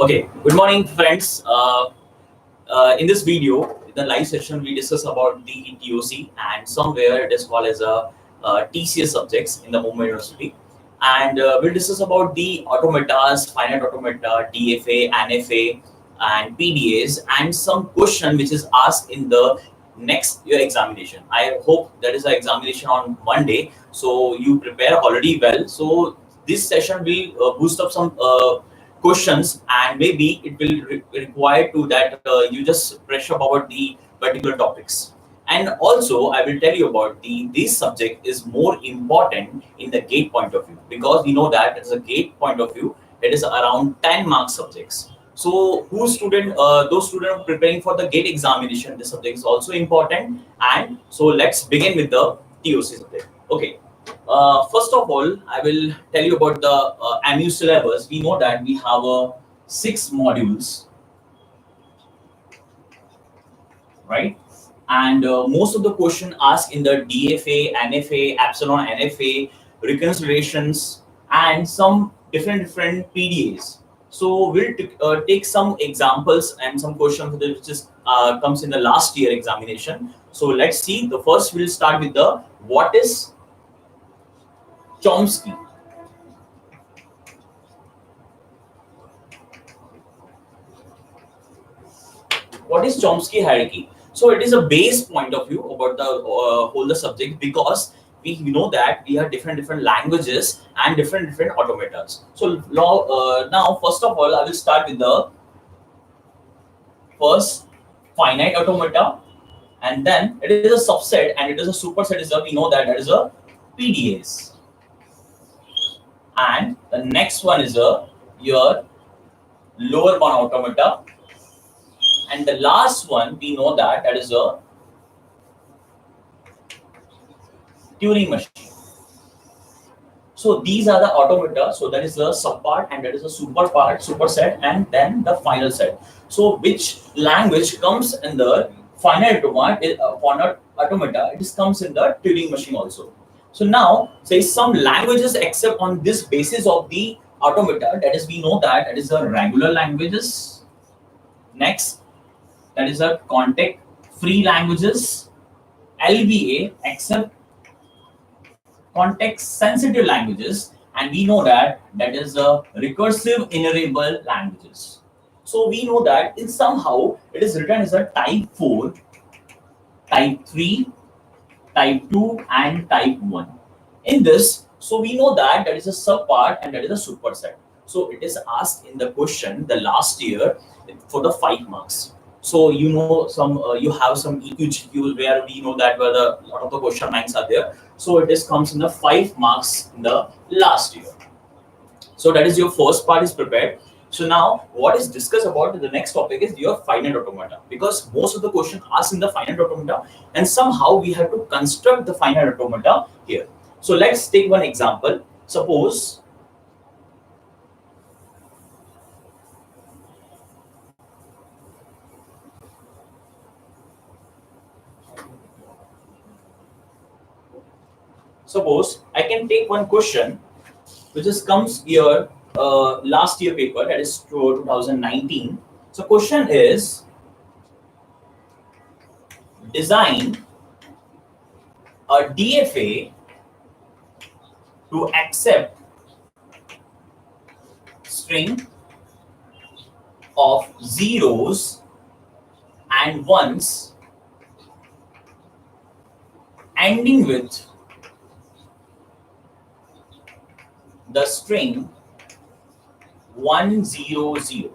Okay, good morning, friends. In this video, in the live session, we discuss about the TOC and somewhere it is called as a TCS subjects in the Mumbai University. And we'll discuss about the automatas, finite automata, DFA, NFA, and PDAs, and some question which is asked in the next year examination. I hope that is an examination on Monday, so you prepare already well. So this session will boost up some questions, and maybe it will require to that you just brush up about the particular topics. And also I will tell you about this subject is more important in the gate point of view, because we know that as a gate point of view it is around 10 mark subjects. So those students preparing for the gate examination, this subject is also important. And so let's begin with the TOC subject. Okay. First of all, I will tell you about the MU syllabus. We know that we have 6 modules, right? And most of the question asked in the DFA, NFA, epsilon NFA, reconciliations, and some different PDAs. So we'll take some examples and some questions which is comes in the last year examination. So let's see. The first we'll start with the what is Chomsky. What is Chomsky hierarchy? So it is a base point of view about the whole the subject, because we know that we have different languages and different automatons. So now first of all I will start with the first finite automata, and then it is a subset and it is a superset. Is we know that is a PDAs, and the next one is your lower bound automata, and the last one we know that is a Turing machine. So these are the automata. So that is the subpart, and that is a superset, and then the final set. So which language comes in the finite automata? It comes in the Turing machine also. So now say some languages accept on this basis of the automata. That is, we know that is the regular languages. Next, that is a context free languages. LBA accept context sensitive languages, and we know that is a recursive enumerable languages. So we know that in somehow it is written as a type 4, type 3, type 2, and type 1. In this, so we know that is a subpart and that is a superset. So it is asked in the question the last year for the 5 marks. So you know some you have some EQ where we know that where the lot of the question banks are there. So it is comes in the 5 marks in the last year. So that is your first part is prepared. So now what is discussed about the next topic is your finite automata, because most of the question asked in the finite automata, and somehow we have to construct the finite automata here. So let's take one example. Suppose I can take one question which is comes here last year paper, that is 2019. So question is design a DFA to accept string of zeros and ones ending with the string 100.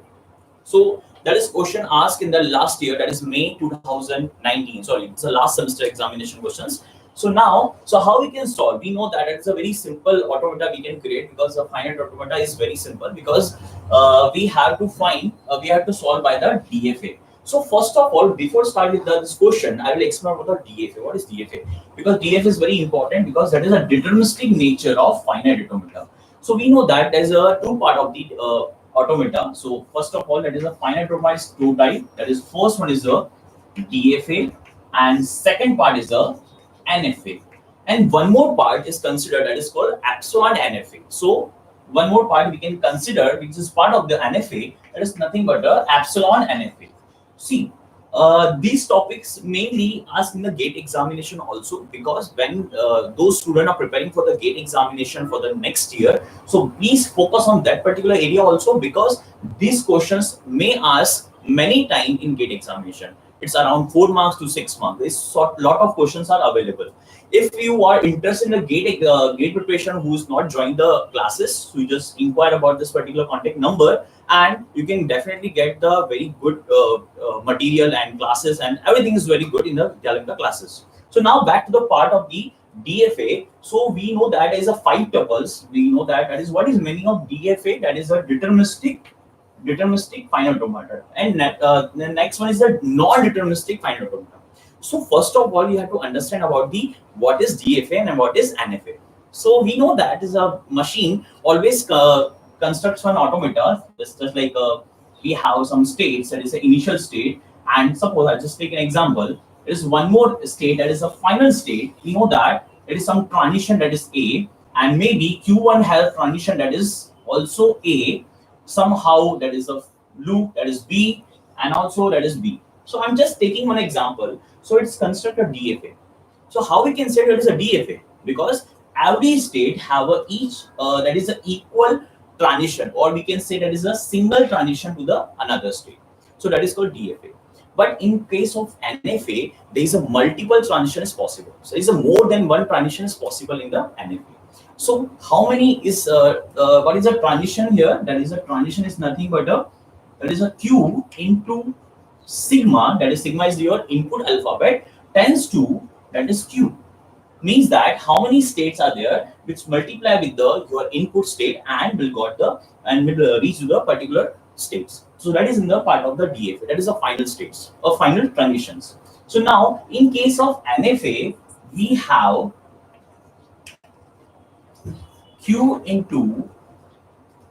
So that is question asked in the last year, that is May 2019. Sorry, it's the last semester examination questions. So now, so how we can solve? We know that it's a very simple automata we can create, because the finite automata is very simple, because we have to solve by the DFA. So first of all, before starting with this question, I will explain about the DFA. What is DFA? Because DFA is very important, because that is a deterministic nature of finite automata. So we know that there's a two part of the automata. So first of all, that is a finite automata is two type. That is first one is the DFA, and second part is the NFA. And one more part is considered, that is called epsilon NFA. So one more part we can consider, which is part of the NFA, that is nothing but the epsilon NFA. See, these topics mainly asked in the gate examination also, because when those students are preparing for the gate examination for the next year, so please focus on that particular area also, because these questions may ask many time in gate examination. It's around 4 marks to 6 marks. This sort lot of questions are available. If you are interested in the gate preparation, who's not joined the classes, so you just inquire about this particular contact number, and you can definitely get the very good material and classes, and everything is very good in the calendar classes. So now back to the part of the DFA. So we know that is a 5 tuples. We know that is what is meaning of DFA. That is a deterministic finite automata, and the next one is the non-deterministic finite automata. So first of all, you have to understand about the what is DFA and what is NFA. So we know that is a machine always constructs one automata. Just like we have some states, that is the initial state, and suppose I just take an example. There is one more state, that is a final state. We know that there is some transition, that is A, and maybe Q1 has transition, that is also A. Somehow that is a loop, that is B, and also that is B. So I'm just taking one example. So it's constructed DFA. So how we can say that is a DFA? Because every state have a each that is a equal transition, or we can say that is a single transition to the another state. So that is called DFA. But in case of NFA, there is a multiple transition is possible. So there is a more than one transition is possible in the NFA. So how many is what is a transition here? That is a transition is nothing but that is a Q into sigma, that is sigma is your input alphabet, tends to that is Q. Means that how many states are there which multiply with the your input state and will got the and will reach to the particular states. So that is in the part of the DFA. That is the final states or final transitions. So now in case of NFA, we have Q into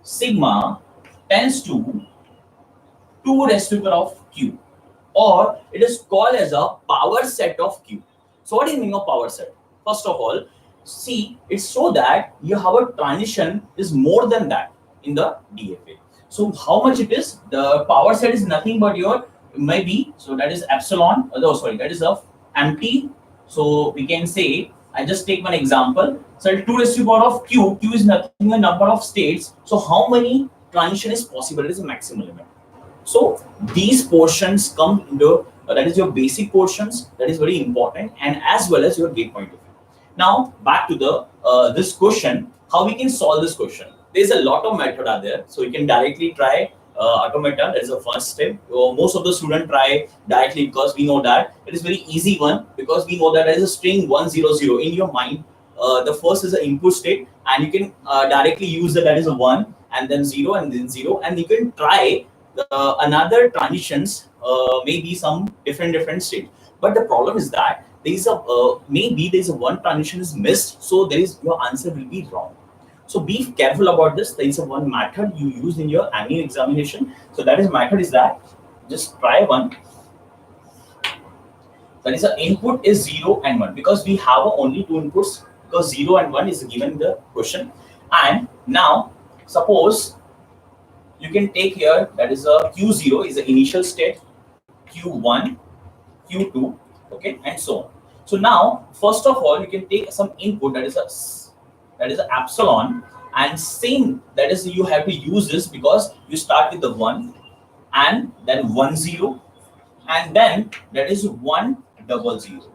sigma tends to 2 raised to the power of Q, or it is called as a power set of Q. So what is the meaning of power set? First of all, see, it's so that you have a transition is more than that in the DFA. So how much it is? The power set is nothing but your maybe, so that is epsilon, that is of empty. So we can say, I just take one example. So 2 raised to the power of Q, Q is nothing a number of states. So how many transition is possible? It is a maximum limit. So these portions come into that is your basic portions, that is very important, and as well as your gate point of view. Now back to the this question, how we can solve this question. There's a lot of method are there, so you can directly try automata. That is the first step. Most of the students try directly because we know that it is very easy one, because we know that there is a string 100 in your mind. The first is the input state, and you can directly use that is a 1 and then 0 and then 0, and you can try another transitions, maybe some different state. But the problem is that there is a maybe there is a one transition is missed, so there is your answer will be wrong. So be careful about this. There is a one method you use in your annual examination. So that is method is that just try one. That is the input is 0 and 1, because we have only 2 inputs, because 0 and 1 is given in the question. And now suppose you can take here, that is a Q0 is the initial state, Q1, Q2, okay, and so on. So now first of all you can take some input, that is a epsilon, and same, that is you have to use this because you start with the 1 and then 10, and then that is 100.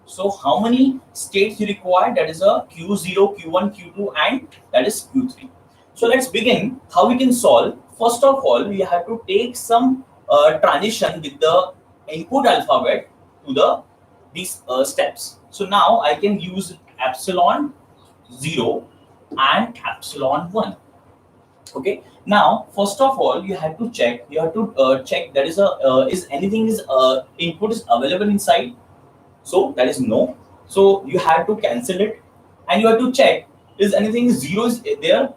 So how many states you require? That is a Q0, Q1, Q2, and that is Q3. So let's begin how we can solve. First of all, we have to take some transition with the input alphabet to the these steps. So now I can use epsilon 0 and epsilon 1. Okay. Now, first of all, you have to check. You have to check that is anything is input is available inside. So that is no. So you have to cancel it, and you have to check is anything 0 is there.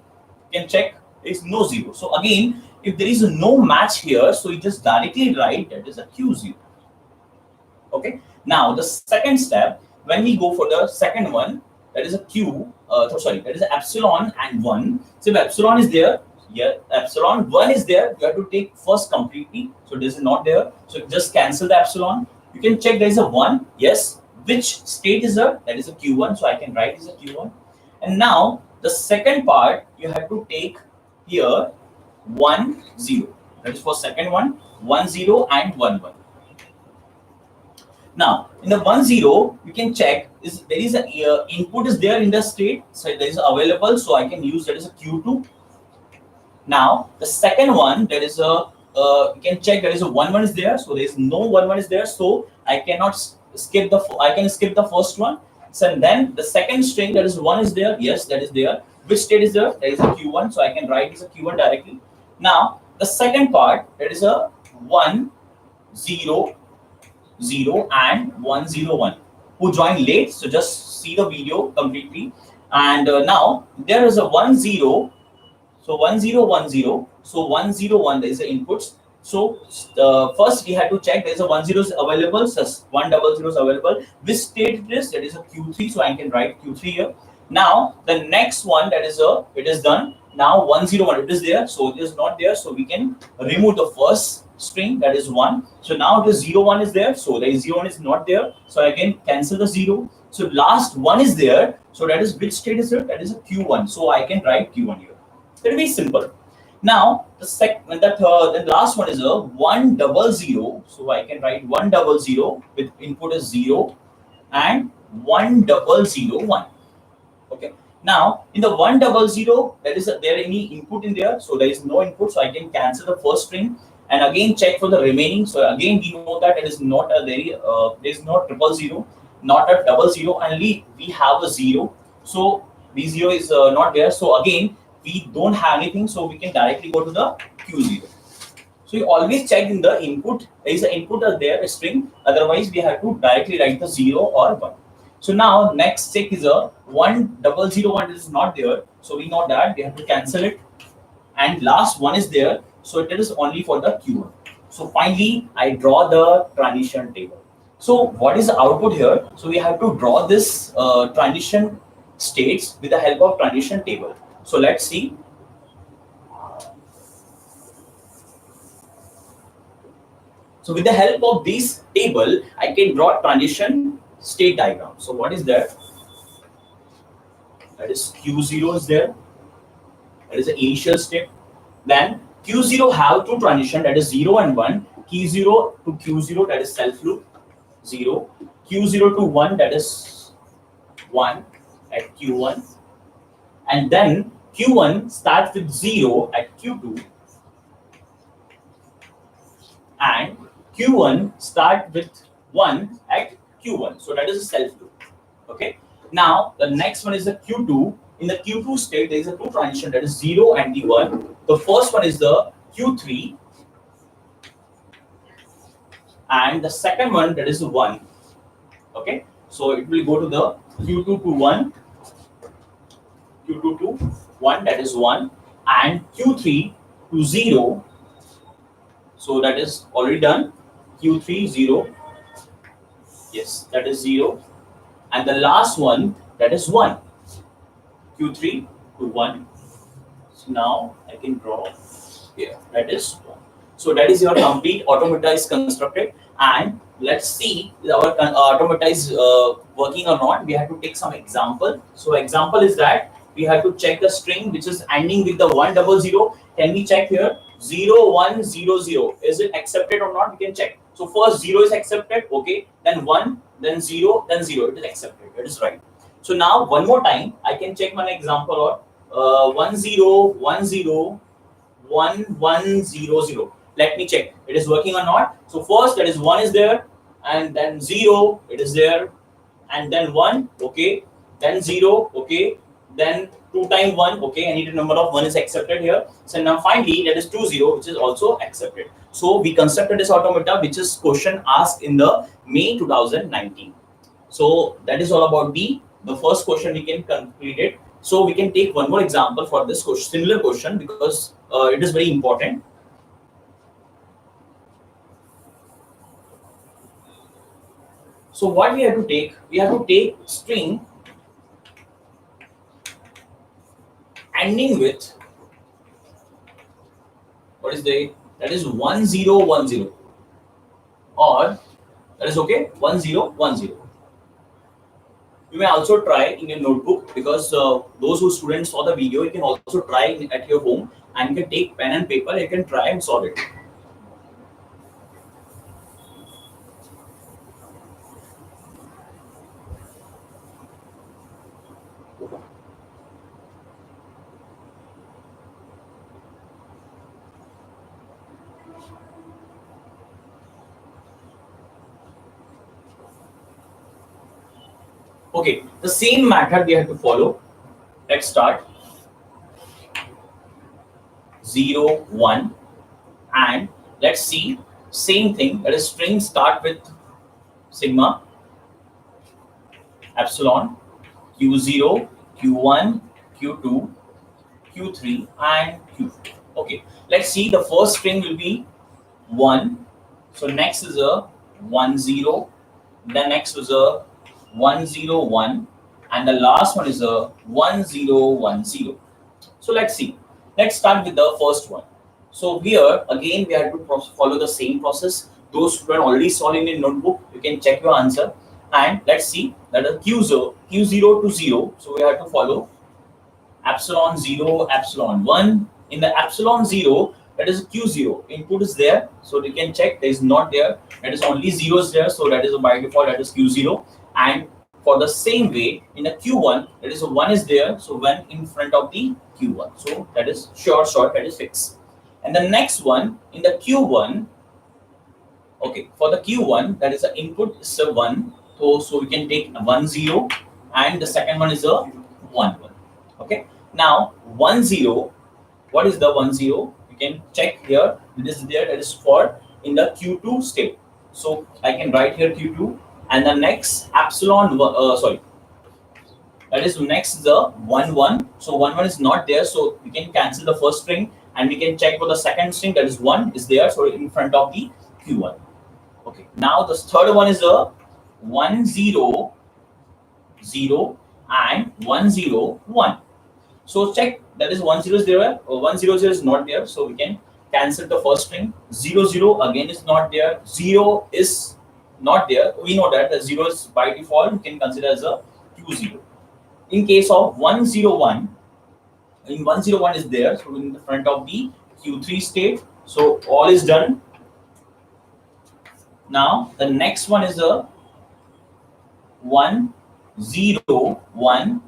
You can check is no 0. So again, if there is no match here, so you just directly write that is a Q0. Okay. Now the second step, when we go for the second one, that is a Q sorry, that is epsilon and 1. So if epsilon is there, yeah, epsilon 1 is there, you have to take first completely. So this is not there. So just cancel the epsilon. You can check there is a 1. Yes. Which state is there? That is a Q1. So I can write as a Q1. And now the second part, you have to take here 1, 0. That is for second one, 1, 0 and 1, 1. Now, in the 1, 0, you can check is there is a input is there in the state, so there is available, so I can use that as a Q2. Now, the second one, there is a you can check there is a 1, 1 is there, so there is no 1, 1 is there, so I cannot skip the I can skip the first one. So and then the second string, there is 1 is there, yes, that is there. Which state is there? There is a Q1, so I can write as a Q1 directly. Now, the second part, there is a 1, 0, 0 and 1, 0, 1 who joined late, so just see the video completely. And now there is a 1, 0, so 1, 0, 1, 0, so 1, 0, 1 there is the inputs. So first we had to check there is a 1, 0 is available, so 1, 0, 0 is available. Which state it is? That is a Q3, so I can write Q3 here. Now the next one, that is a it is done. Now 1, 0, 1 it is there, so it is not there, so we can remove the first string, that is 1. So now the 0, 1 is there, so the 0, 1 is not there, so I can cancel the 0. So last 1 is there, so that is which state is it? That is a Q1, so I can write Q1 here. Very simple. Now the the last one is a 1, 0, 0, so I can write 1, 0, 0 with input is 0 and 1, 0, 0, 1. Okay. Now in the 1, 0, 0, there any input in there? So there is no input, so I can cancel the first string and again check for the remaining. So again we know that it is not a very there is not 0, 0, not a 0, 0. Only we have a 0. So B 0 is not there. So again we don't have anything, so we can directly go to the Q0. So you always check in the input. There is an input there, a string. Otherwise we have to directly write the 0 or 1. So now next check is a 1, 0, 0, 1 is not there. So we know that we have to cancel it. And last one is there. So it is only for the Q1. So finally I draw the transition table. So what is the output here? So we have to draw this transition states with the help of transition table. So let's see. So with the help of this table, I can draw transition state diagram. So what is that? That is Q0 is there. That is the initial state. Then Q0 have two transition, that is 0 and 1. Q0 to Q0, that is self loop 0. Q0 to 1, that is 1 at Q1. And then Q1 starts with 0 at Q2. And Q1 start with 1 at Q1. So that is a self loop. Okay. Now the next one is the Q2. In the Q2 state, there is a two transition, that is 0 and the 1. The first one is the Q3. And the second one, that is the 1. Okay. So it will go to the Q2 to 1. Q2 to 1, that is 1. And Q3 to 0. So that is already done. Q3, 0. Yes, that is 0. And the last one, that is 1. Q3 to 1. So now I can draw here. That is 1. So that is your complete automata is constructed. And let's see if our automata is working or not. We have to take some example. So example is that we have to check the string which is ending with the 1, 0, 0. Can we check here? 0, 1, 0, 0. Is it accepted or not? We can check. So first 0 is accepted. Okay. Then 1, then 0, then 0. It is accepted. It is right. So now one more time, I can check one example or 1, 0, 1, 0, 1, 1, 0, 0. Let me check. It is working or not. So first that is 1 is there, and then 0, it is there, and then 1, okay, then 0, okay, then 2 times 1, okay, I need a number of 1 is accepted here. So now finally that is 2, 0, which is also accepted. So we constructed this automata, which is question asked in the May 2019. So that is all about the first question we can complete it. So we can take one more example for this question, similar question, because it is very important. So what we have to take? We have to take string ending with what is the that is 1010, or that is okay 1010. You may also try in your notebook, because those who students saw the video, you can also try at your home, and you can take pen and paper, you can try and solve it. Okay, the same method we have to follow. Let's start 0 1, and let's see same thing, that is string start with sigma, epsilon, q0, q1, q2, q3, and q4. Okay, let's see, the first string will be 1, so next is a 1 0, the next is a 1 0 1, and the last one is a 1 0 1 0. So let's see. Let's start with the first one. So here again we have to follow the same process. Those who are already solved in your notebook, you can check your answer. And let's see that is q0 to 0. So we have to follow epsilon 0, epsilon 1. In the epsilon 0, that is q0. Input is there, so you can check there is not there. That is only 0 is there, so that is by default, that is q0. And for the same way, in the q1, that is a 1 is there, so 1 in front of the q1. So that is short, that is fixed. And the next one, in the q1, okay, for the q1, that is the input is a 1. So we can take a 1 0, and the second one is a 1 1. Okay, now 1 0, what is the 1 0? You can check here, it is there, that is for in the q2 state. So I can write here q2, and the next epsilon that is next is the 1 1. So 1 1 is not there, so we can cancel the first string, and we can check for the second string, that is 1 is there, so in front of the q1. Okay, now the third one is a 1 0 0 and 1 0 1. So check, that is 1 0 is there, or 1 0 0 is not there, so we can cancel the first string. 0 0 again is not there, 0 is not there. We know that the 0 is by default, we can consider as a q0. In case of 1 0 1, in 1 0 1 is there, so in the front of the q3 state. So all is done. Now the next one is a 1 0 1,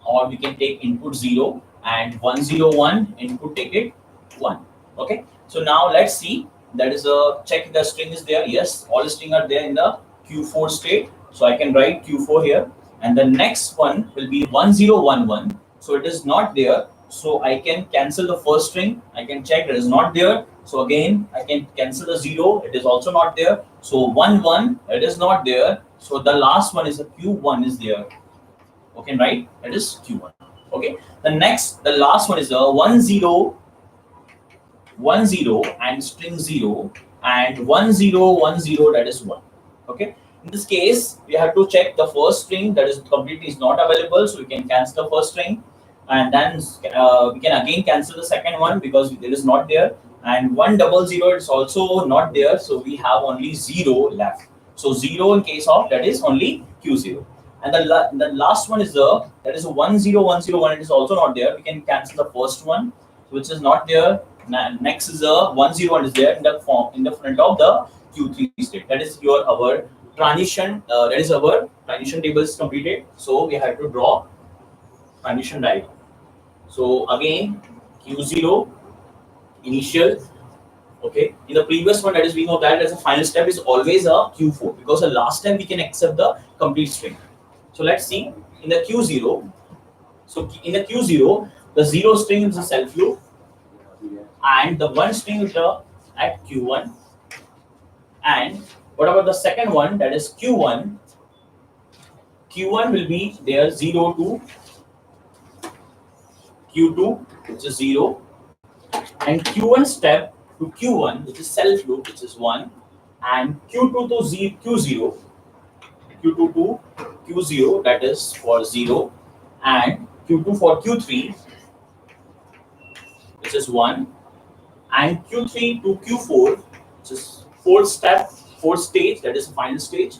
or we can take input 0, and 1 0 1 input, take it 1. Okay, so now let's see, that is a check the string is there. Yes, all the string are there in the q4 state, so I can write q4 here. And the next one will be 1 0 1 1, so it is not there, so I can cancel the first string. I can check, it is not there, so again I can cancel the 0, it is also not there. So 1 1, it is not there, so the last one is a q1 is there. Okay, right, that is q1. Okay, the last one is a 1 0 1 0 and string 0, and 1 0 1 0, that is 1. Okay, in this case we have to check the first string, that is completely is not available, so we can cancel the first string, and then we can again cancel the second one because it is not there. And 1 0 0 is also not there, so we have only 0 left. So 0 in case of, that is only q0. And the last one is that is 1 0 1 0 1, it is also not there. We can cancel the first one, which is not there. Next is a 1 0 1 is there in the form in the front of the q3 state. That is our transition. That is our transition table is completed. So we have to draw transition diagram. So again, q0 initial. Okay, in the previous one, that is we know that as a final step is always a q4, because the last time we can accept the complete string. So let's see in the q0. So in the q0, the 0 string is a self loop, and the 1 string is at q1. And what about the second one, that is q1? Q1 will be there 0 to q2, which is 0, and q1 step to q1, which is self loop, which is 1, and q2 to q0, q2 to q0, that is for 0, and q2 for q3, which is 1, and Q3 to Q4, which is fourth step, fourth stage, that is final stage,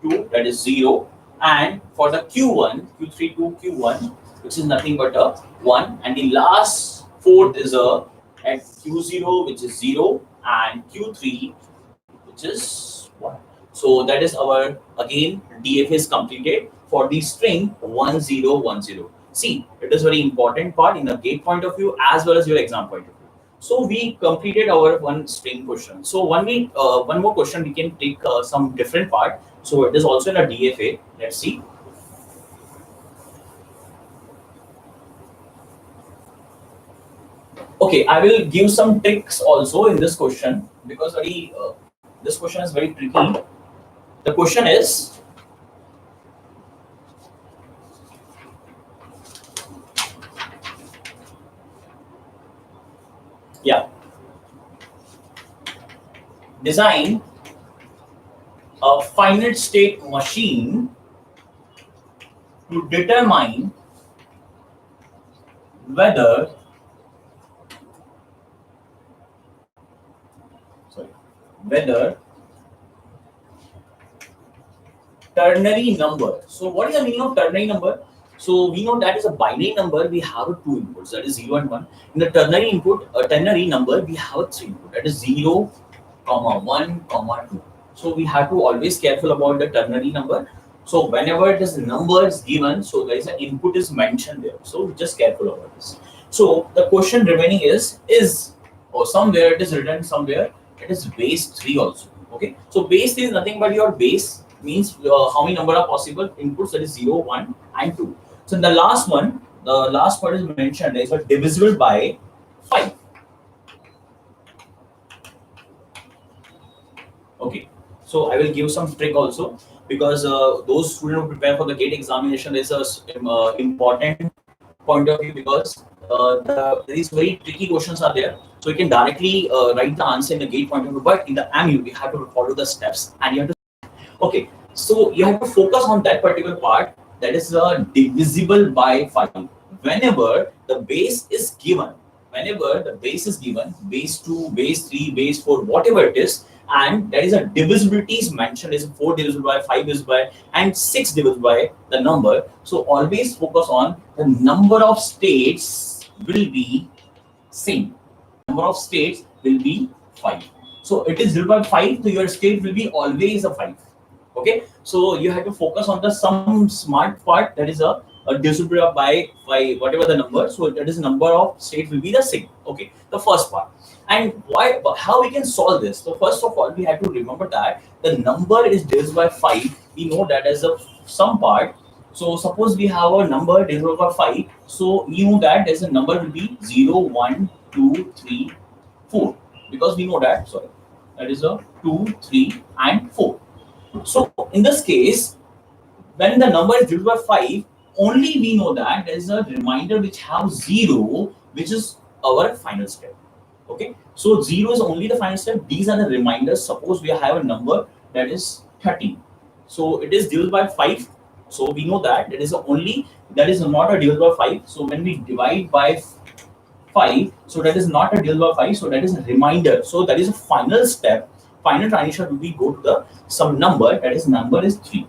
2, that is 0, and for the Q1, Q3 to Q1, which is nothing but a 1, and the last fourth is a at Q0, which is 0, and Q3, which is 1. So that is our, again, DF is completed for the string 1010. See, it is very important part in the gate point of view as well as your exam point of view. So we completed our one string question. So one more question we can take some different part. So it is also in a DFA. Let's see. Okay, I will give some tricks also in this question because this question is very tricky. The question is, yeah, design a finite state machine to determine whether ternary number. So what is the meaning of ternary number? So we know that is a binary number. We have two inputs, that is 0 and 1. In the ternary input, a ternary number, we have three input, that is 0, 1, 2. So we have to always careful about the ternary number. So whenever this number is given, so there is an input is mentioned there. So just careful about this. So the question remaining is or somewhere it is written somewhere it is base 3 also. Okay. So base 3 is nothing but your base means how many number are possible inputs, that is 0, 1, and 2. So in the last one, the last part is mentioned is divisible by 5. Okay, so I will give some trick also because those students who prepare for the gate examination is a important point of view because these very tricky questions are there. So you can directly write the answer in the gate point of view, but in the MU you have to follow the steps and you have to. Okay, so you have to focus on that particular part, that is divisible by 5. Whenever the base is given, base 2, base 3, base 4, whatever it is, and there is a divisibility is mentioned, is 4 divisible by 5 divisible by and 6 divisible by the number. So always focus on the number of states will be same. Number of states will be 5. So it is divisible by 5, so your state will be always a 5. Okay, so you have to focus on the some smart part, that is a divisible by whatever the number, so that is number of states will be the same. Okay, the first part. And why, how we can solve this? So first of all, we have to remember that the number is divisible by 5. We know that as a some part. So suppose we have a number divisible by 5, so we know that there's a number will be 0, 1, 2, 3, 4, because we know that, sorry, that is a 2, 3, and 4. So in this case, when the number is divisible by 5, only we know that there is a remainder which have 0, which is our final step. Okay, so 0 is only the final step. These are the reminders. Suppose we have a number that is 30, so it is divisible by 5. So we know that it is only, that is not a divisible by 5. So when we divide by 5, so that is not a divisible by 5. So that is a reminder. So that is a final step. Final transition will be go to the some number, that is number is 3.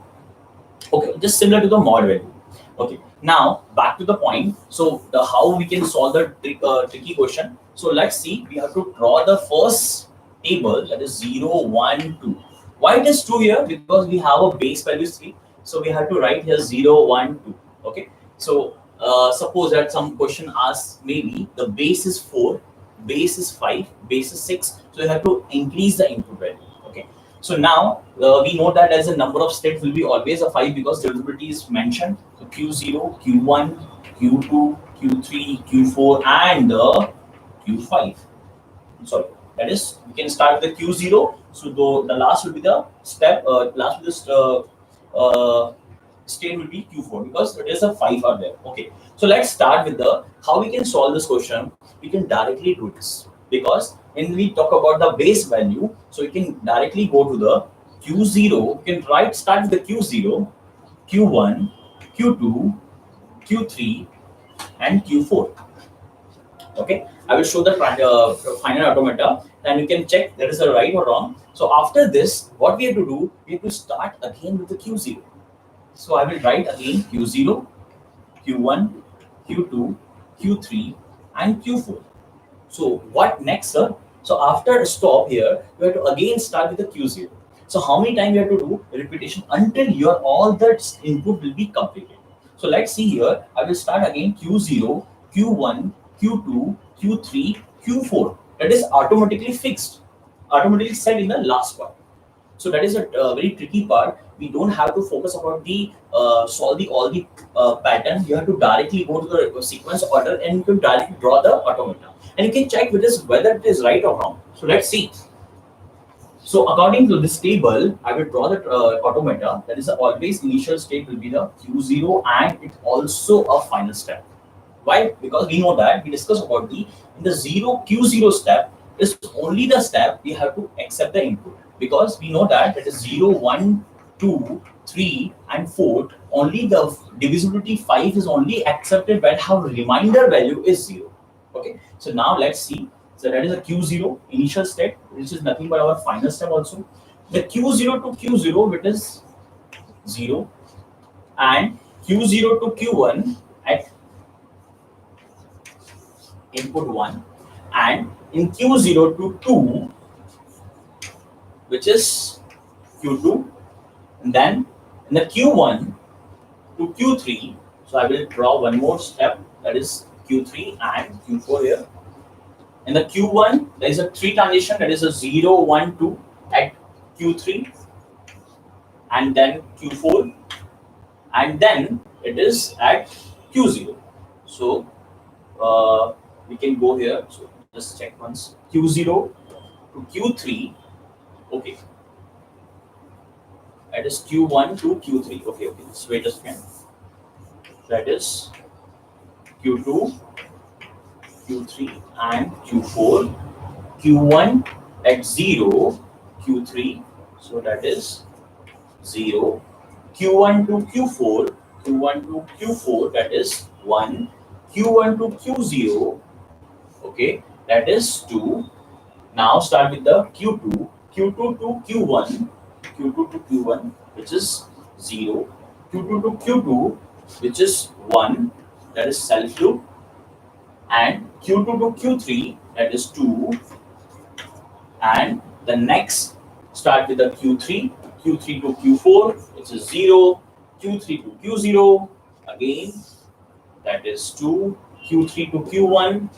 Okay, just similar to the mod value. Okay, now back to the point. So how we can solve the tricky question. So let's see, we have to draw the first table, that is 0, 1, 2. Why it is 2 here? Because we have a base value 3. So we have to write here 0, 1, 2. Okay, so suppose that some question asks maybe the base is 4, base is 5, base is 6. So you have to increase the input value. Okay, so now we know that as a number of states will be always a 5 because divisibility is mentioned. So Q0, Q1, Q2, Q3, Q4, and Q5. Sorry, that is we can start with the Q0. So the last will be the step. Last will be the state will be Q4 because it is a 5 are there. Okay, so let's start with the how we can solve this question. We can directly do this because when we talk about the base value, so you can directly go to the Q0. You can start with the Q0, Q1, Q2, Q3, and Q4. Okay, I will show the finite automata, and you can check that is a right or wrong. So after this, what we have to do, we have to start again with the Q0. So I will write again Q0, Q1, Q2, Q3, and Q4. So what next, sir? So after a stop here, you have to again start with the Q0. So how many times you have to do repetition until your all that input will be completed. So let's see here. I will start again Q0, Q1, Q2, Q3, Q4. That is automatically fixed, automatically set in the last part. So that is a very tricky part. We don't have to focus about the solve the all the pattern. You have to directly go to the sequence order and you can directly draw the automata, and you can check whether it is right or wrong. So let's see. So according to this table, I will draw the automata. That is always initial state will be the Q0, and it's also a final step. Why? Because we know that we discussed about the in the zero Q0 step is only the step we have to accept the input, because we know that it is 0, 1, 2, 3, and 4. Only the divisibility 5 is only accepted when how reminder value is 0. Okay, so now let's see. So that is a Q0 initial state, which is nothing but our final step also. The Q0 to Q0, which is 0, and Q0 to Q1 at input 1, and in Q0 to 2, which is Q2, and then in the Q1 to Q3. So I will draw one more step, that is Q3 and Q4 here. In the Q1, there is a 3 transition, that is a 0, 1, 2 at Q3, and then Q4, and then it is at Q0. So we can go here. So just check once. Q0 to Q3. Okay, that is Q1 to Q3. Okay, okay. Let's wait a second. That is Q2, Q3, and Q4. Q1 at 0, Q3. So that is 0. Q1 to Q4. Q1 to Q4. That is 1. Q1 to Q0. Okay, that is 2. Now start with the Q2. Q2 to Q1. Q2 to Q1, which is 0. Q2 to Q2, which is 1. That is self loop. And Q2 to Q3, that is 2. And the next start with the Q3. Q3 to Q4, which is 0. Q3 to Q0, again, that is 2. Q3 to Q1,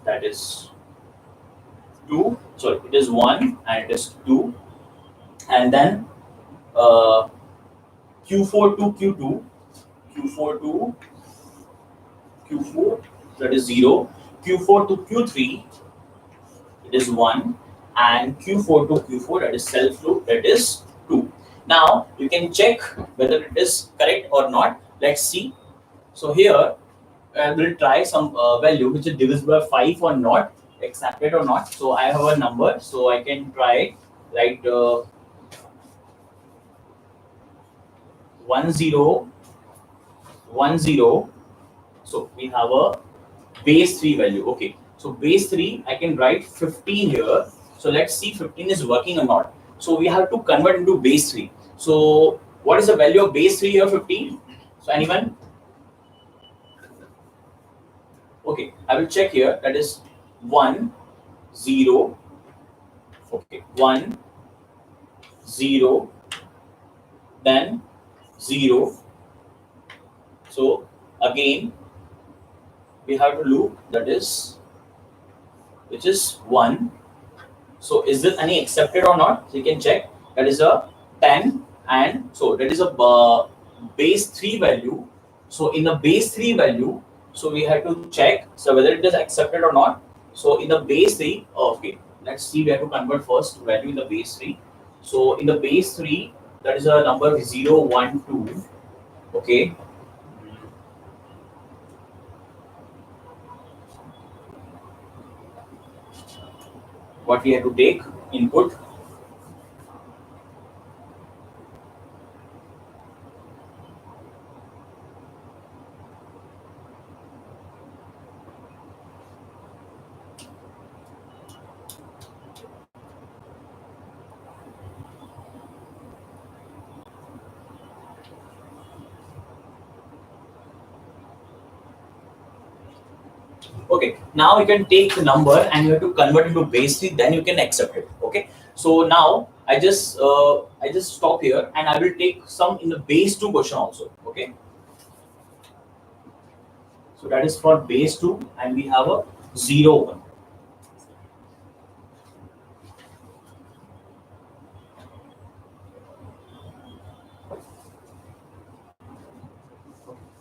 that is 2. Sorry, it is 1 and it is 2. And then Q4 to Q2, Q4 to Q4, that is 0. Q4 to Q3, it is 1. And Q4 to Q4, that is self loop, that is 2. Now you can check whether it is correct or not. Let's see. So here I will try some value which is divisible by 5 or not, accepted or not. So I have a number, so I can try like 1 0 1 0. So we have a base 3 value. Okay, so base 3 I can write 15 here. So let's see 15 is working or not. So we have to convert into base 3. So what is the value of base 3 here? 15. So anyone? Okay, I will check here. That is 1 0. Okay, 1 0, then 0. So again we have to loop, that is which is 1. So is it any accepted or not? So you can check. That is a 10, and so that is a base 3 value. So in the base 3 value, so we have to check so whether it is accepted or not. So in the base 3, okay, let's see, we have to convert first value in the base 3. So in the base 3, that is a number 0, 1, 2. Okay. What we have to take input. Okay, now you can take the number and you have to convert it to base 3, then you can accept it. Okay, so now I just stop here and I will take some in the base 2 question also. Okay, so that is for base 2 and we have a 0 1.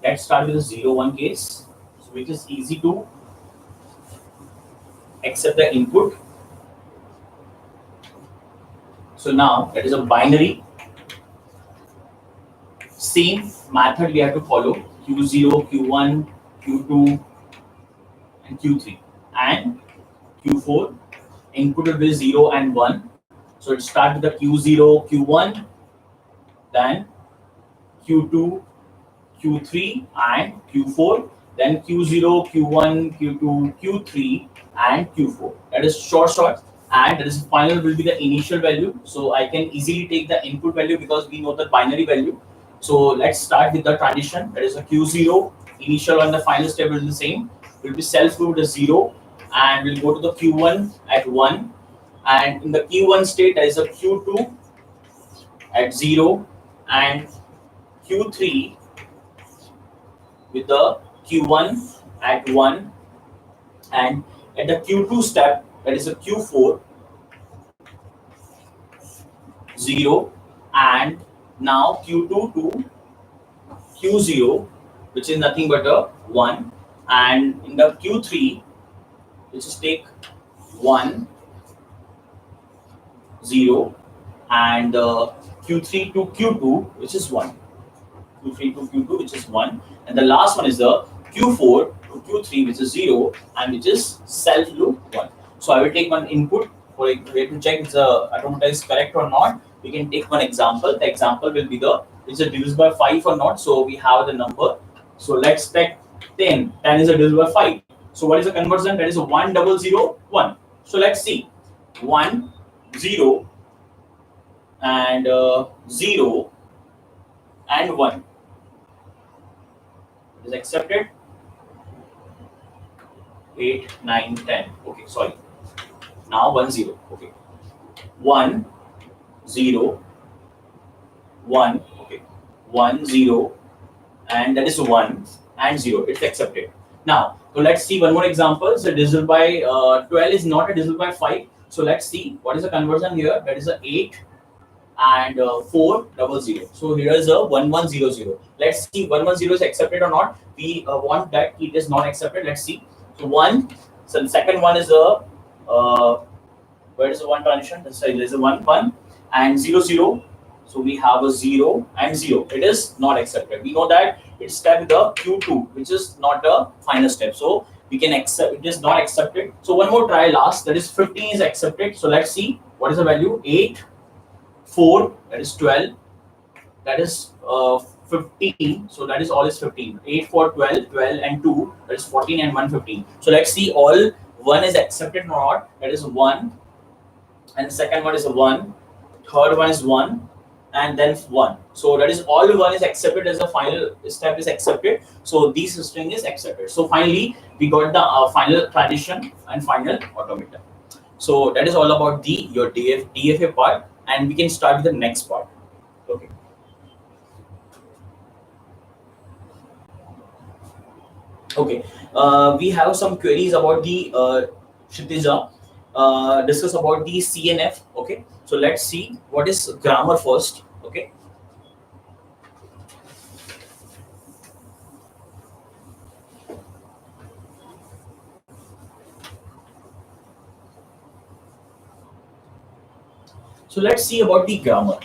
Let's start with the 0 1 case, so which is easy to accept the input. So now that is a binary. Same method we have to follow: Q0, Q1, Q2, and Q3, and Q4. Input will be 0 and 1. So it starts with the Q0, Q1, then Q2, Q3, and Q4. Then Q0, Q1, Q2, Q3, and Q4. That is short, and that is final will be the initial value. So I can easily take the input value because we know the binary value. So let's start with the transition. That is a Q0 initial and the final step will be the same. Will be self-proved as 0, and we'll go to the Q1 at 1, and in the Q1 state there is a Q2 at 0 and Q3 with the Q1 at 1, and at the Q2 step that is a Q4 0, and now Q2 to Q0, which is nothing but a 1, and in the Q3 which is take 1 0, and Q3 to Q2 which is 1, Q3 to Q2 which is 1, and the last one is the Q4 to Q3 which is 0 and which is self loop 1. So I will take one input for it to check if the automata is correct or not. We can take one example. The example will be the is it divisible by 5 or not. So we have the number. So let's take 10. 10 is a divisible by 5. So what is the conversion? That is a 1 0 0 1. So let's see 1 0 and 0 and 1 is accepted. 8 9 10. Okay, sorry. Now 1 0. Okay, 1 0 1. Okay, 1 0 and that is 1 and 0. It's accepted. Now so let's see one more example. So divisible by 12 is not a divisible by 5. So let's see what is the conversion here. That is a 8 and 4 0 0. So here is a 1 1 0 0. Let's see 1 1 0 is accepted or not. We want that it is not accepted. Let's see. So 1. So the second one is a where is the 1 transition? There is a 1 1 and 0 0. So we have a 0 and 0. It is not accepted. We know that it's step the Q2, which is not the final step. So we can accept it is not accepted. So one more try last. That is 15 is accepted. So let's see what is the value. 8 4 that is 12. That is 15. So that is all is 15. 8 4 12 12 and 2 that is 14 and 1 15. So let's see all 1 is accepted or not. That is 1 and the second one is a 1. Third one is 1 and then 1. So that is all 1 is accepted as the final step is accepted. So this string is accepted. So finally we got the final transition and final automata. So that is all about the your DFA part, and we can start with the next part. Okay. Okay. We have some queries about the Kshitija. Discuss about the CNF. Okay. So let's see what is grammar first. Okay. So let's see about the grammar.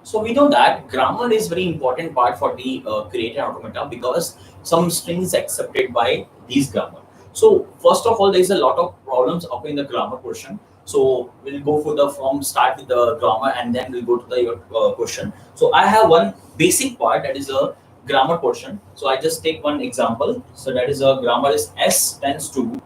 So we know that grammar is very important part for the created automata because some strings accepted by these grammar. So first of all, there is a lot of problems up in the grammar portion. So we'll go for the from start with the grammar and then we'll go to the your question. So I have one basic part that is a grammar portion. So I just take one example. So that is a grammar is S tends to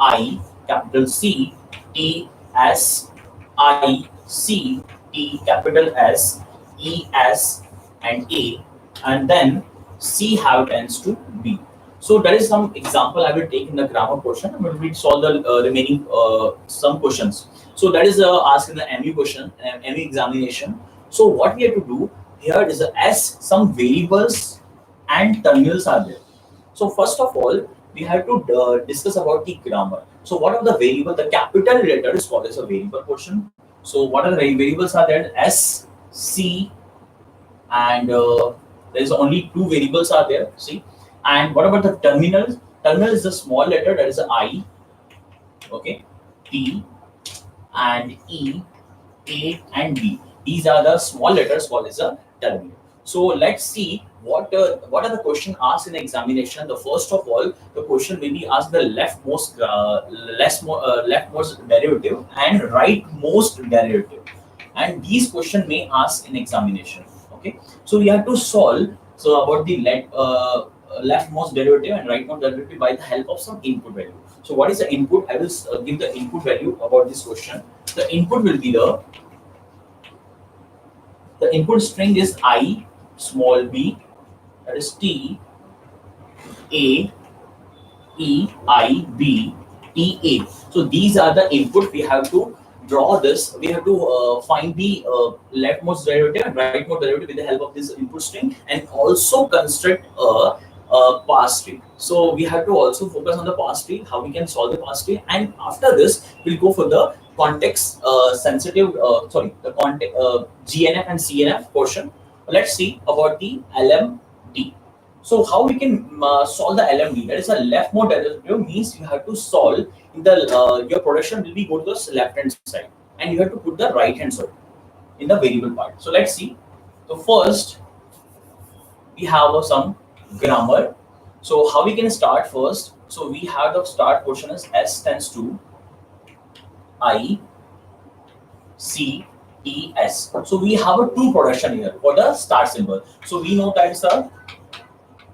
I capital C T S I C T capital S E S and A, and then C have tends to B. So that is some example I will take in the grammar portion. And we will solve the remaining some questions. So that is asked in the MU question, MU examination. So what we have to do here is as some variables and terminals are there. So first of all, we have to discuss about the grammar. So what are the variable? The capital letter is called as a variable portion. So what are the variables are there? S, C, and there is only two variables are there. See, and what about the terminal? Terminal is a small letter, that is a I, okay, T and E, A and B. These are the small letters called as a terminal. So let's see what are the question asked in the examination. The first of all, the question will be asked the leftmost derivative and rightmost derivative, and these question may ask in examination. Okay, so we have to solve so about the leftmost derivative and rightmost derivative by the help of some input value. So what is the input? I will give the input value about this question. The input will be the input string is I small b, that is T A E I B T A. So these are the input. We have to draw this. We have to find the leftmost derivative and rightmost derivative with the help of this input string, and also construct pass tree. So we have to also focus on the pass tree, how we can solve the pass tree, and after this we'll go for the context sensitive. Sorry, the context GNF and CNF portion. Let's see about the LMD. So how we can solve the LMD? That is a leftmost derivative means you have to solve in the your production will be go to the left hand side, and you have to put the right hand side in the variable part. So let's see. So first we have some grammar. So how we can start first? So we have the start portion as S tends to I C E S. So we have a two production here for the start symbol. So we know that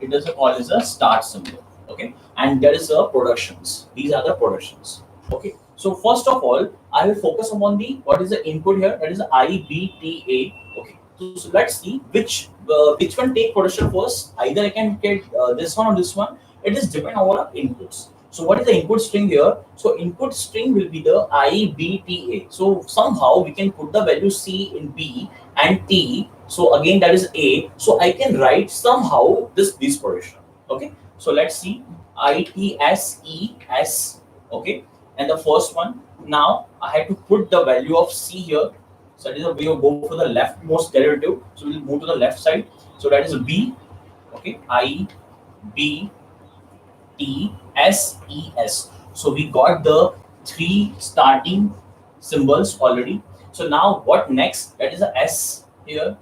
it is called as a start symbol. Okay, and there is a productions. These are the productions. Okay, so first of all, I will focus upon the what is the input here. That is I B T A. Okay, so let's see which one take production first. Either I can get this one or this one. It is depend on our inputs. So what is the input string here? So input string will be the I B T A. So somehow we can put the value C in B and T. So again that is A. So I can write somehow this portion. Okay. So let's see ITSES. Okay. And the first one. Now I have to put the value of C here. So that is a way of go for the leftmost derivative. So we'll move to the left side. So that is B. Okay. I B T S E S. So we got the three starting symbols already. So now what next? That is a S here.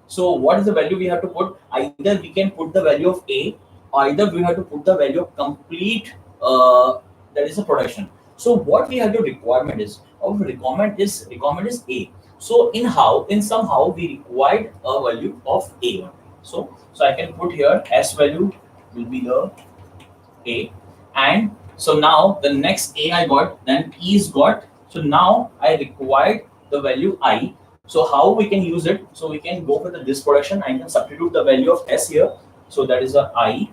So what is the value we have to put? Either we can put the value of A, or either we have to put the value of complete that is a production. So what we have to requirement is our requirement is A. So in somehow we required a value of A only. So I can put here S value will be the A, and so now the next A I got, then E is got. So now I required the value I. So how we can use it? So we can go for this production. I can substitute the value of S here. So that is a I,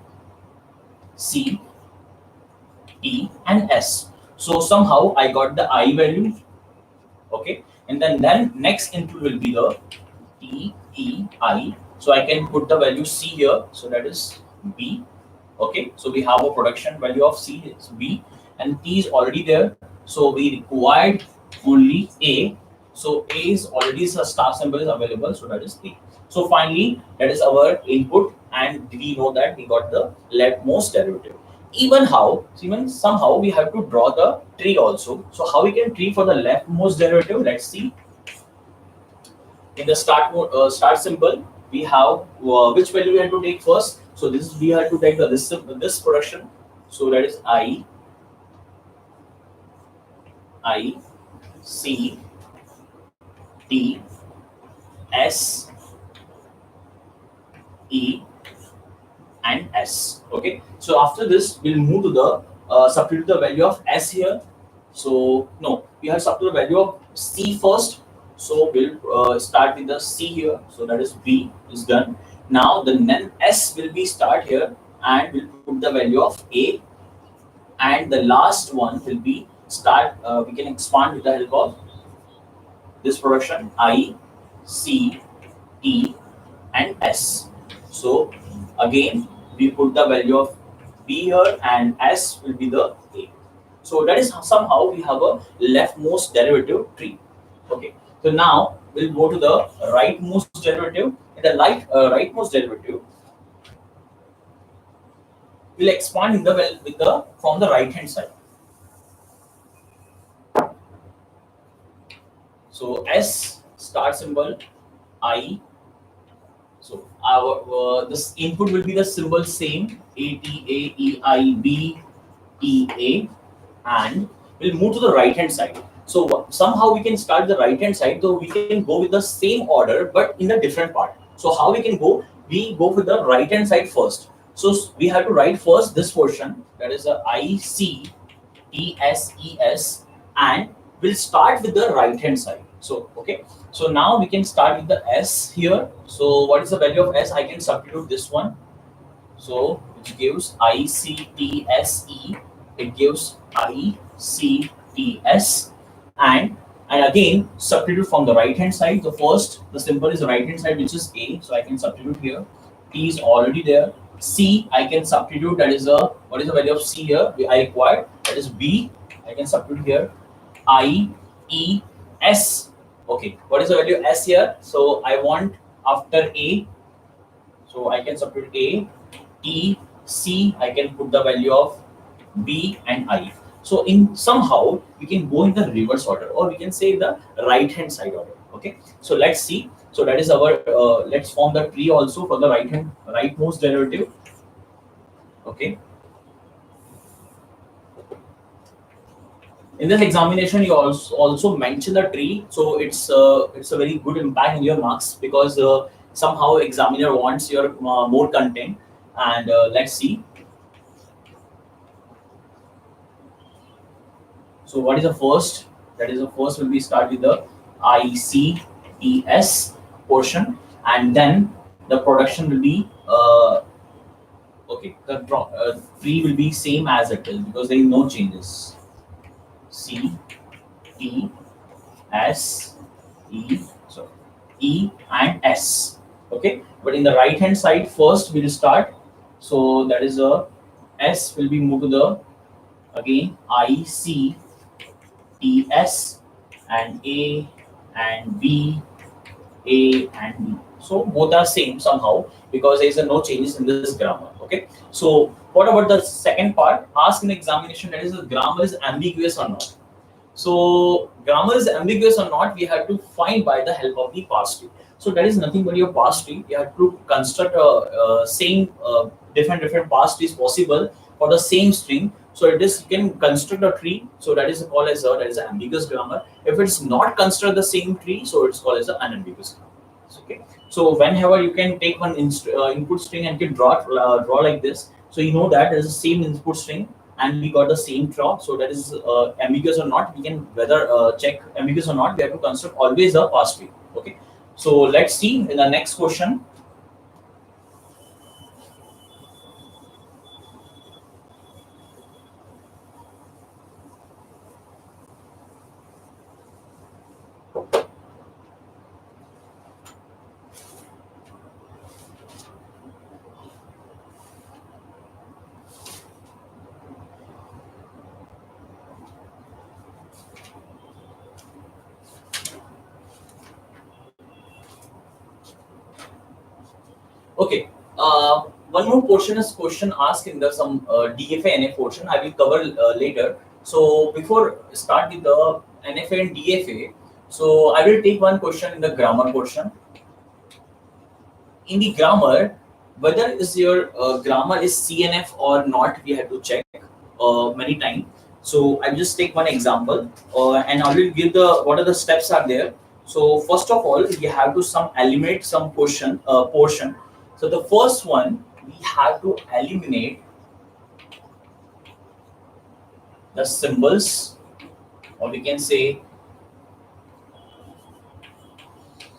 C, E and S. So somehow I got the I value. Okay, and then next input will be the T E I. So I can put the value C here. So that is B. Okay, so we have a production value of C is B, and T is already there. So we required only A. So A is already a star symbol is available. So that is A. So finally, that is our input, and we know that we got the leftmost derivative. Even somehow we have to draw the tree also. So how we can tree for the leftmost derivative? Let's see. In the start symbol, we have which value we have to take first. So this is we have to take this production. So that is I C T S E and S. Okay. So after this, we'll move to the substitute the value of S here. So no, we have substitute the value of C first. So we'll start with the C here. So that is B is done. Now the then S will be start here and we'll put the value of A, and the last one will be start. We can expand with the help of this production I, C, T, and S. So again, we put the value of B here, and S will be the A. So that is somehow we have a leftmost derivative tree. Okay. So now we'll go to the rightmost derivative. In the rightmost derivative, we'll expand in the with the from the right hand side. So S start symbol I. So our this input will be the symbol same A T A E I B E A, and we'll move to the right hand side. So somehow we can start the right hand side, though we can go with the same order but in a different part. So how we can go? We go with the right hand side first. So we have to write first this portion, that is a I C T S E S, and we'll start with the right hand side. So okay. So now we can start with the S here. So what is the value of S? I can substitute this one. So which gives ICTSE, it gives ICTS, and again substitute from the right hand side. The first the symbol is the right hand side, which is A, so I can substitute here. T is already there. C I can substitute, that is a what is the value of C here? I required, that is B. I can substitute here. I E S. Okay, what is the value of S here? So I want after A, so I can substitute A. E, C, I can put the value of B and I. So in somehow we can go in the reverse order, or we can say the right hand side order. Okay. So let's see. So that is our let's form the tree also for the rightmost derivative. Okay. In this examination, you also mention the tree, so it's a very good impact in your marks, because somehow examiner wants your more content, and let's see. So what is the first? That is the first will be start with the ICES portion, and then the production will be okay. The tree will be same as it is because there is no changes. C T S E, so E and S. Okay, but in the right hand side first we will start. So that is a S will be moved to the again I C T S and A and B, A and B. So both are same somehow because there is no changes in this grammar. Okay. So what about the second part? Ask in examination, that is the grammar is ambiguous or not. So grammar is ambiguous or not, we have to find by the help of the parse tree. So that is nothing but your parse tree. You have to construct a same different parse trees possible for the same string. So it is, you can construct a tree. So that is called as that is an ambiguous grammar. If it's not construct the same tree, so it's called as an unambiguous grammar. Okay. So whenever you can take one input string and can draw like this, so you know that there is the same input string and we got the same draw. So that is ambiguous or not. We can whether check ambiguous or not. We have to construct always a parse tree. Okay. So let's see in the next question. Okay. One more portion is question asked in the some DFA NF portion. I will cover later. So before start with the NFA and DFA, so I will take one question in the grammar portion. In the grammar, whether is your grammar is CNF or not, we have to check many times. So I will just take one example and I will give the what are the steps are there. So first of all, you have to some eliminate some portion. So the first one, we have to eliminate the symbols, or we can say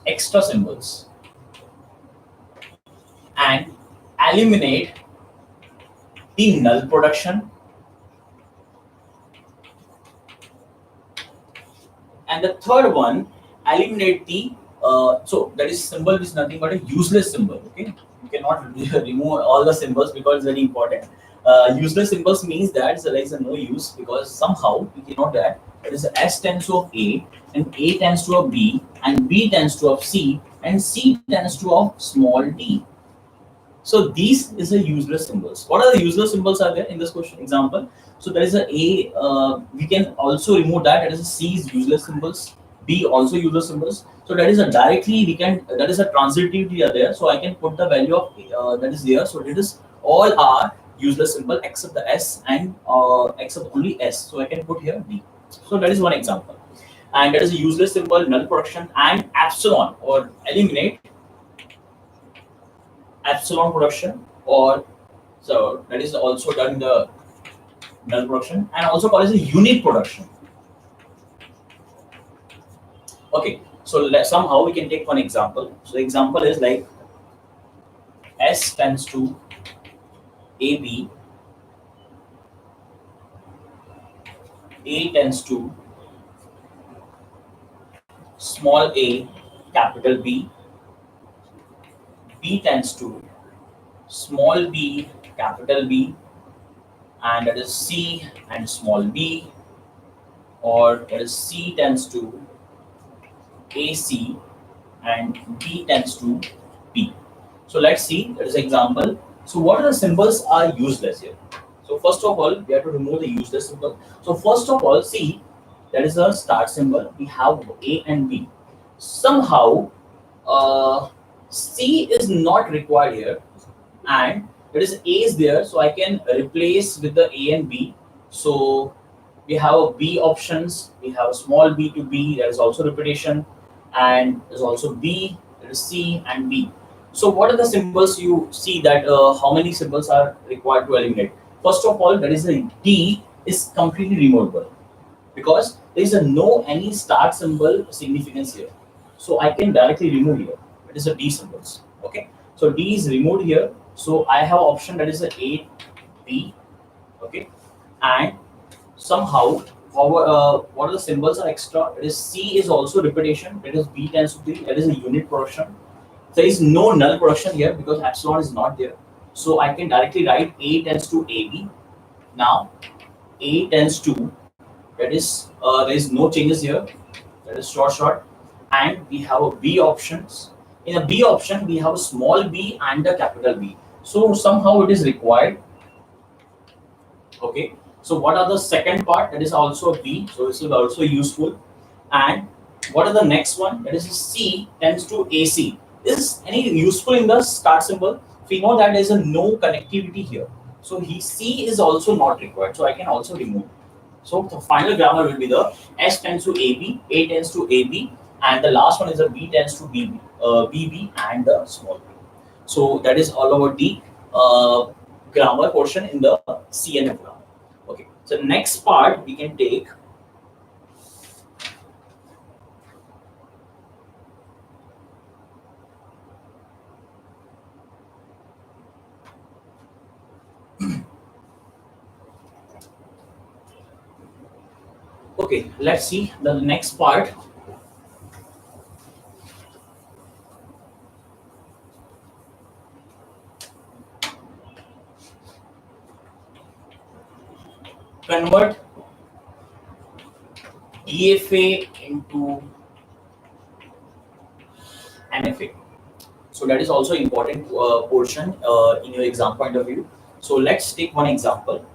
extra symbols. eliminate the null production, and the third one, eliminate the so that is symbol is nothing but a useless symbol. Okay, you cannot remove all the symbols because it's very important. Useless symbols means that there is a no use because somehow we cannot that it is S tends to of A and A tends to of B and B tends to of C and C tends to of small d. So these is a useless symbols. What are the useless symbols are there in this question example? So there is a A. We can also remove that. That is a C is useless symbols. B also useless symbols. So that is a directly we can that is a transitivity are there. So I can put the value of that is there. So it is all are useless symbol except the S and except only S. So I can put here D. So that is one example. And that is a useless symbol, null production, and epsilon or eliminate epsilon production, or so that is also done in the null production and also called as a unit production. Okay, so somehow we can take one example. So the example is like S tends to AB, A tends to small a, capital B, B tends to small b, capital B, and that is C and small b, or that is C tends to AC and B tends to B. So let's see, that is an example. So what are the symbols are useless here? So first of all, we have to remove the useless symbol. So first of all, see, that is a start symbol. We have A and B. Somehow, uh, C is not required here, and there is A is there, so I can replace with the A and B. So we have a B options. We have a small b to B. There is also repetition, and there's also B. There is C and B. So what are the symbols you see that how many symbols are required to eliminate? First of all, there is a D is completely removable because there is a no any start symbol significance here. So I can directly remove here. It is a D symbols. Okay. So D is removed here. So I have option that is a A, B. Okay. And somehow what are the symbols are extra? It is C is also repetition. It is B tends to B. That is a unit production. There is no null production here because epsilon is not there. So I can directly write A tends to AB. Now A tends to that is there is no changes here. That is short, and we have a B options. In a B option, we have a small b and a capital B. So somehow it is required. Okay. So what are the second part? That is also a B. So this is also useful. And what are the next one? That is C tends to AC. Is any useful in the start symbol? We know that there is a no connectivity here. So he C is also not required. So I can also remove. So the final grammar will be the S tends to AB, A tends to AB, and the last one is the B tends to BB, BB and the small b. So that is all about the grammar portion in the CNF grammar. Okay. So next part we can take okay, let's see the next part. Convert EFA into NFA. So that is also important portion in your exam point of view. So let's take one example.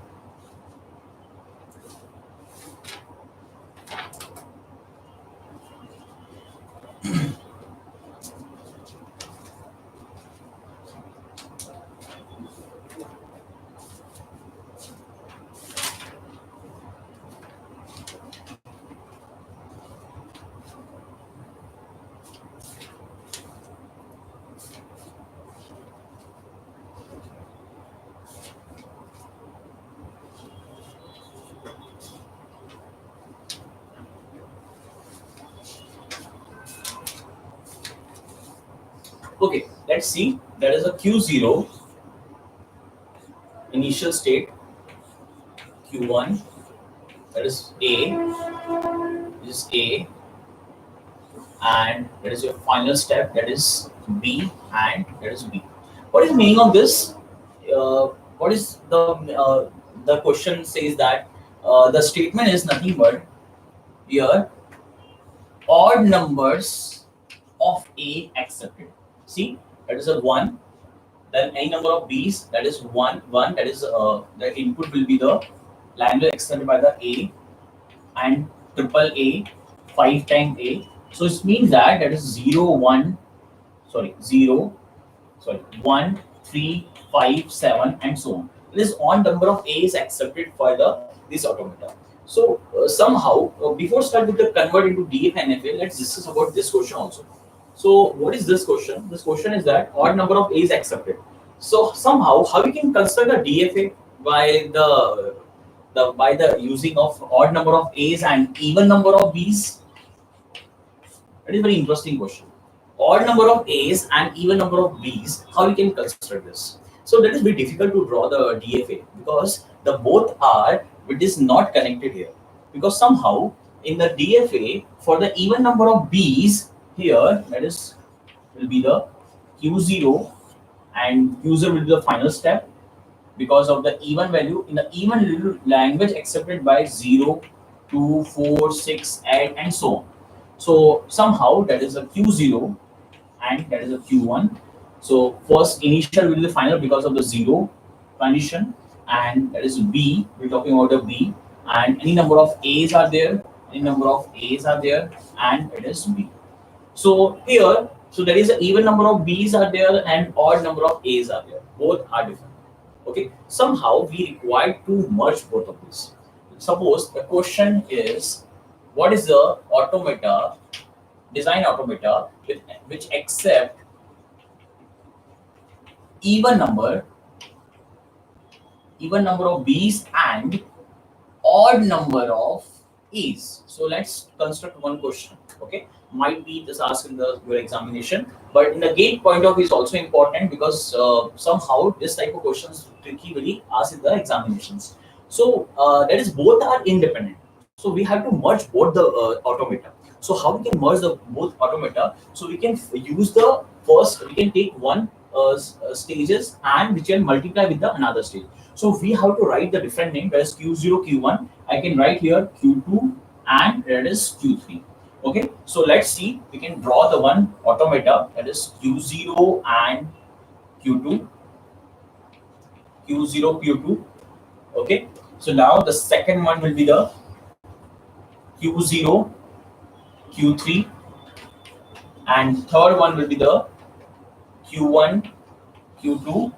Okay, let's see. There is a Q0 initial state Q1, that is A, this is A, and that is your final step, that is B, and that is B. What is the meaning of this? What is the question says that the statement is nothing but here odd numbers of A accepted. See, that is a 1. Then any number of B's, that is 1, 1. That is the input will be the language extended by the A, and triple A, 5 times A. So it means that that is 0, 1, sorry, 0, sorry, 1, 3, 5, 7, and so on. This odd number of A is accepted for this automata. So somehow, before start with the convert into DF and FA, let's discuss about this question also. So what is this question? This question is that odd number of A is accepted. So somehow, how we can construct a DFA by the using of odd number of A's and even number of B's? That is a very interesting question. Odd number of A's and even number of B's, how we can construct this? So that is very difficult to draw the DFA because the both are, which is not connected here. Because somehow in the DFA for the even number of B's here, that is will be the Q0, and Q0 will be the final step because of the even value in the even language accepted by 0, 2, 4, 6, 8, and so on. So somehow that is a Q0 and that is a Q1. So first initial will be the final because of the 0 condition, and that is B. We're talking about the B, and any number of A's are there, and it is B. So here, so there is an even number of B's are there and odd number of A's are there. Both are different. Okay. Somehow we require to merge both of these. Suppose the question is, what is the automata, design automata which accept even number of B's and odd number of A's. So let's construct one question. Okay, might be just asked in your examination, but in the gate point of view is also important because somehow this type of questions tricky asked in the examinations. So that is both are independent. So we have to merge both the automata. So how we can merge the both automata? So we can use the first. We can take one stages and we can multiply with the another stage. So we have to write the different name. That is Q0, Q1. I can write here Q2 and that is Q3. Okay. So let's see. We can draw the one automata, that is Q0 and Q2. Q0, Q2. Okay. So now the second one will be the Q0, Q3, and third one will be the Q1, Q2,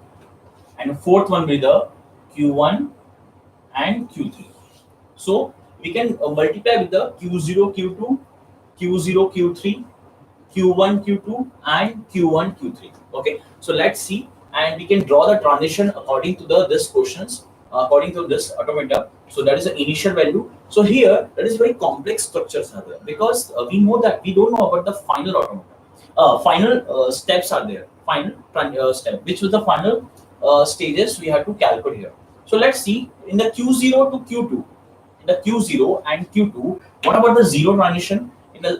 and the fourth one will be the Q1 and Q3. So we can multiply with the Q0, Q2, Q0, Q3, Q1, Q2, and Q1, Q3. Okay. So let's see, and we can draw the transition according to this questions. According to this automata, so that is the initial value. So here that is very complex structures are there because we know that we don't know about the final automata. Final steps are there. Final step, which was the final stages we have to calculate here. So let's see in the Q0 to Q2. In the Q0 and Q2, what about the 0 transition? In the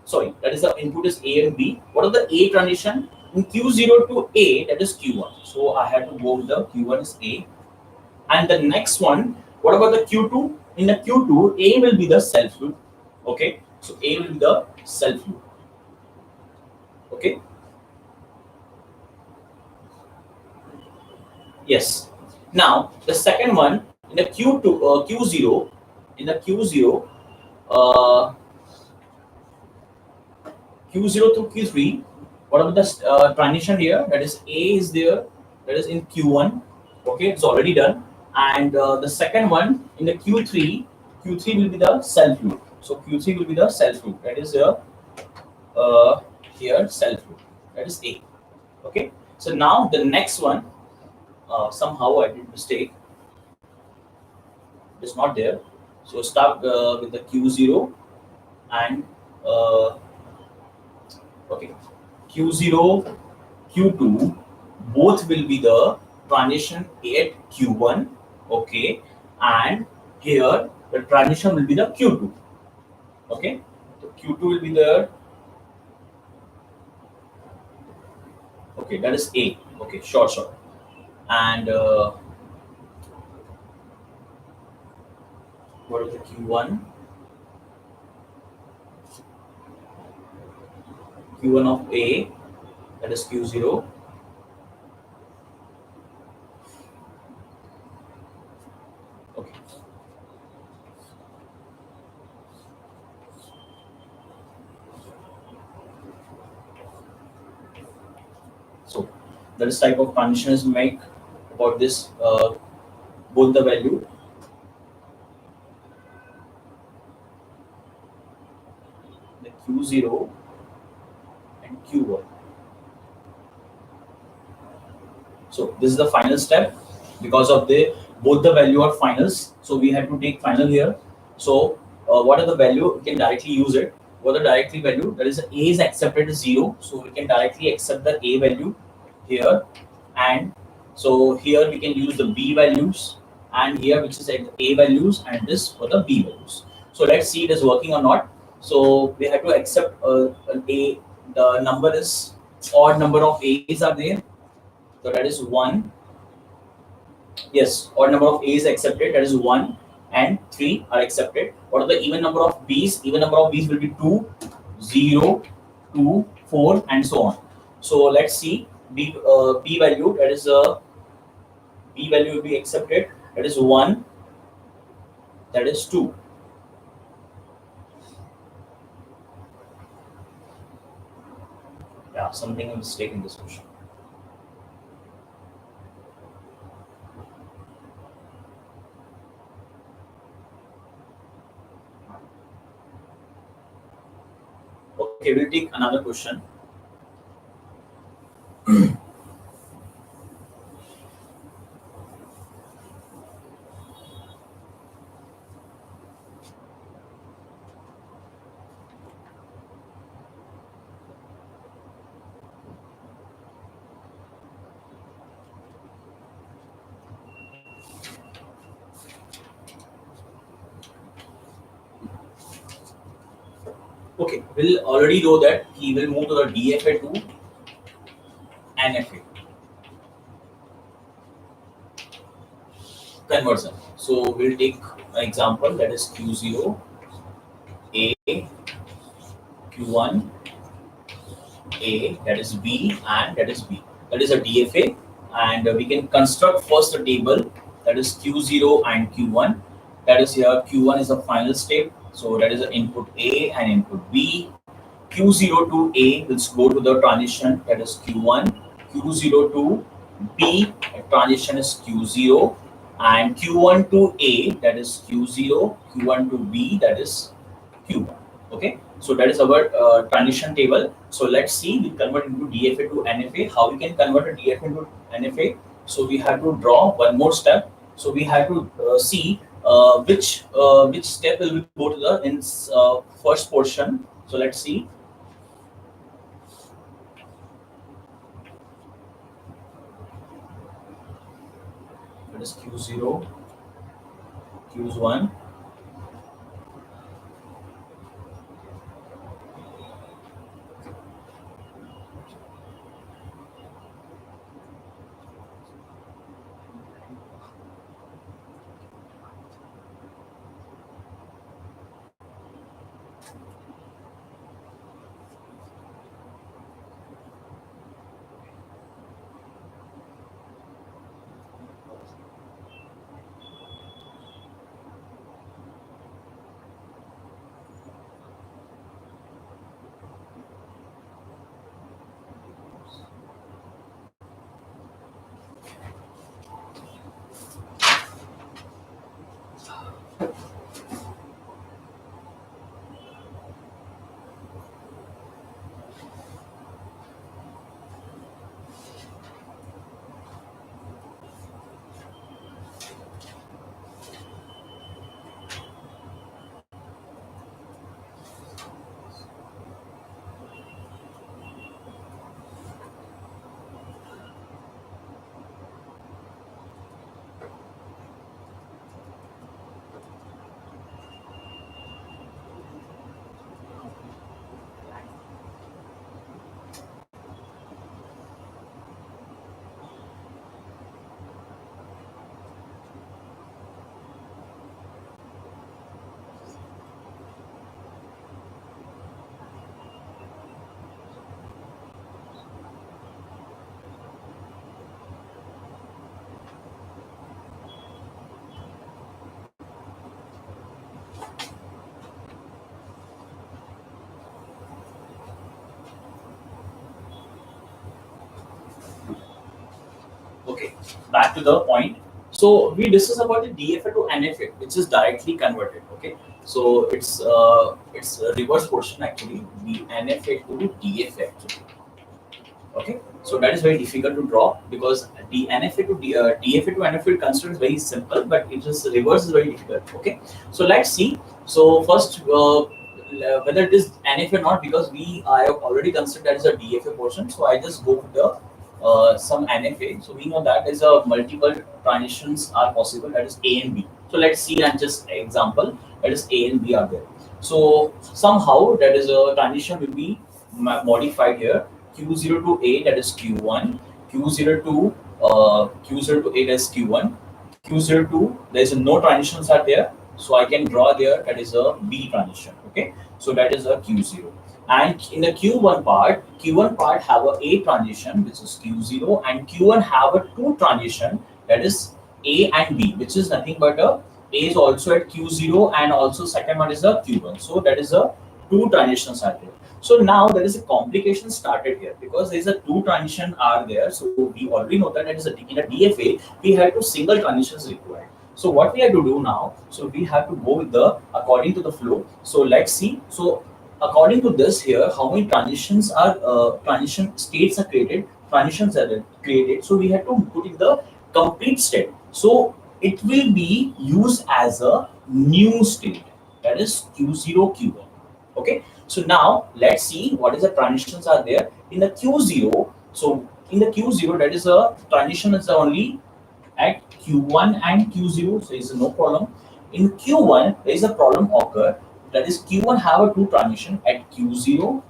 sorry, that is the input is A and B. What are the A transition? In Q0 to A, that is Q1. So I have to go with the Q1 is A. And the next one, what about the Q2? In the Q2, A will be the self loop. Okay, so A will be the self loop. Okay. Yes. Now the second one in the Q0, in the Q0, Q0 to Q3. What about the transition here? That is A is there. That is in Q1. Okay, it's already done. And the second one in the Q3 will be the self loop. So Q3 will be the self loop. That is here self loop. That is A. Okay. So now the next one, somehow I did mistake. It's not there. So start with the Q0 and okay, Q0, Q2, both will be the transition at Q1, okay, and here the transition will be the Q2, okay. So Q2 will be there, okay, that is A, okay, sure, and what is the Q1? Q1 of A, that is Q0, okay. So that is type of transitions make about this both the value, the Q0 and Q1. So this is the final step because of the both the value are finals. So we have to take final here. So what are the value? We can directly use it. What are the directly value? That is A is accepted as 0. So we can directly accept the A value here, and so here we can use the B values, and here which is at A values, and this for the B values. So let's see it is working or not. So we have to accept an A. The number is odd number of A's are there, so that is 1. Yes, odd number of A's accepted, that is 1 and 3 are accepted. What are the even number of B's? Even number of B's will be 2, 0, 2, 4, and so on. So let's see B value, that is B value will be accepted, that is 1, that is 2. Yeah, something is mistake in this question. Okay, we'll take another question. Okay, we'll already know that he will move to the DFA to NFA conversion. So we'll take an example, that is Q0, A, Q1, A, that is B, and that is B. That is a DFA, and we can construct first a table, that is Q0 and Q1. That is here Q1 is the final step, so that is the input A and input B. Q0 to A will go to the transition, that is Q1. Q0 to B, transition is Q0, and Q1 to A, that is Q0. Q1 to B, that is Q1. Okay, so that is our transition table. So let's see, we convert into DFA to NFA. How we can convert a DFA into NFA? So we have to draw one more step. So we have to see which step will we go to the in first portion. So let's see. That is Q0, Q1. back to the point. So we discuss about the DFA to NFA, which is directly converted. Okay, so it's a reverse portion actually, the NFA to DFA actually. Okay, so that is very difficult to draw because the NFA to DFA to NFA construct is very simple, but it is reverse is very difficult. Okay, so let's see. So first, whether it is NFA or not, because I have already considered that is a DFA portion, so I just go with the some NFA. So we know that is a multiple transitions are possible. That is A and B. So let's see and just example that is A and B are there. So somehow that is a transition will be modified here. Q0 to A, that is Q1, Q0 to Q0 to A, that is Q1, Q0 to, there is no transitions are there, so I can draw there, that is a B transition. Okay, so that is a Q0. And in the Q1 part have a transition, which is Q0, and Q1 have a 2 transition, that is A and B, which is nothing but A is also at Q0, and also second one is the Q1. So that is a 2 transitions are there. So now there is a complication started here because there is a 2 transition are there. So we already know that is in a DFA we have 2 single transitions required. So what we have to do now? So we have to go with the according to the flow. So let's see. So according to this here, how many transitions are transition states are created? Transitions are created. So we have to put in the complete state. So it will be used as a new state, that is Q0 Q1. Okay, so now let's see what is the transitions are there in the Q0. So in the Q0, that is a transition is only at Q1 and Q0, so is no problem. In Q1 there is a problem occur, that is Q1 have a 2 transition at Q0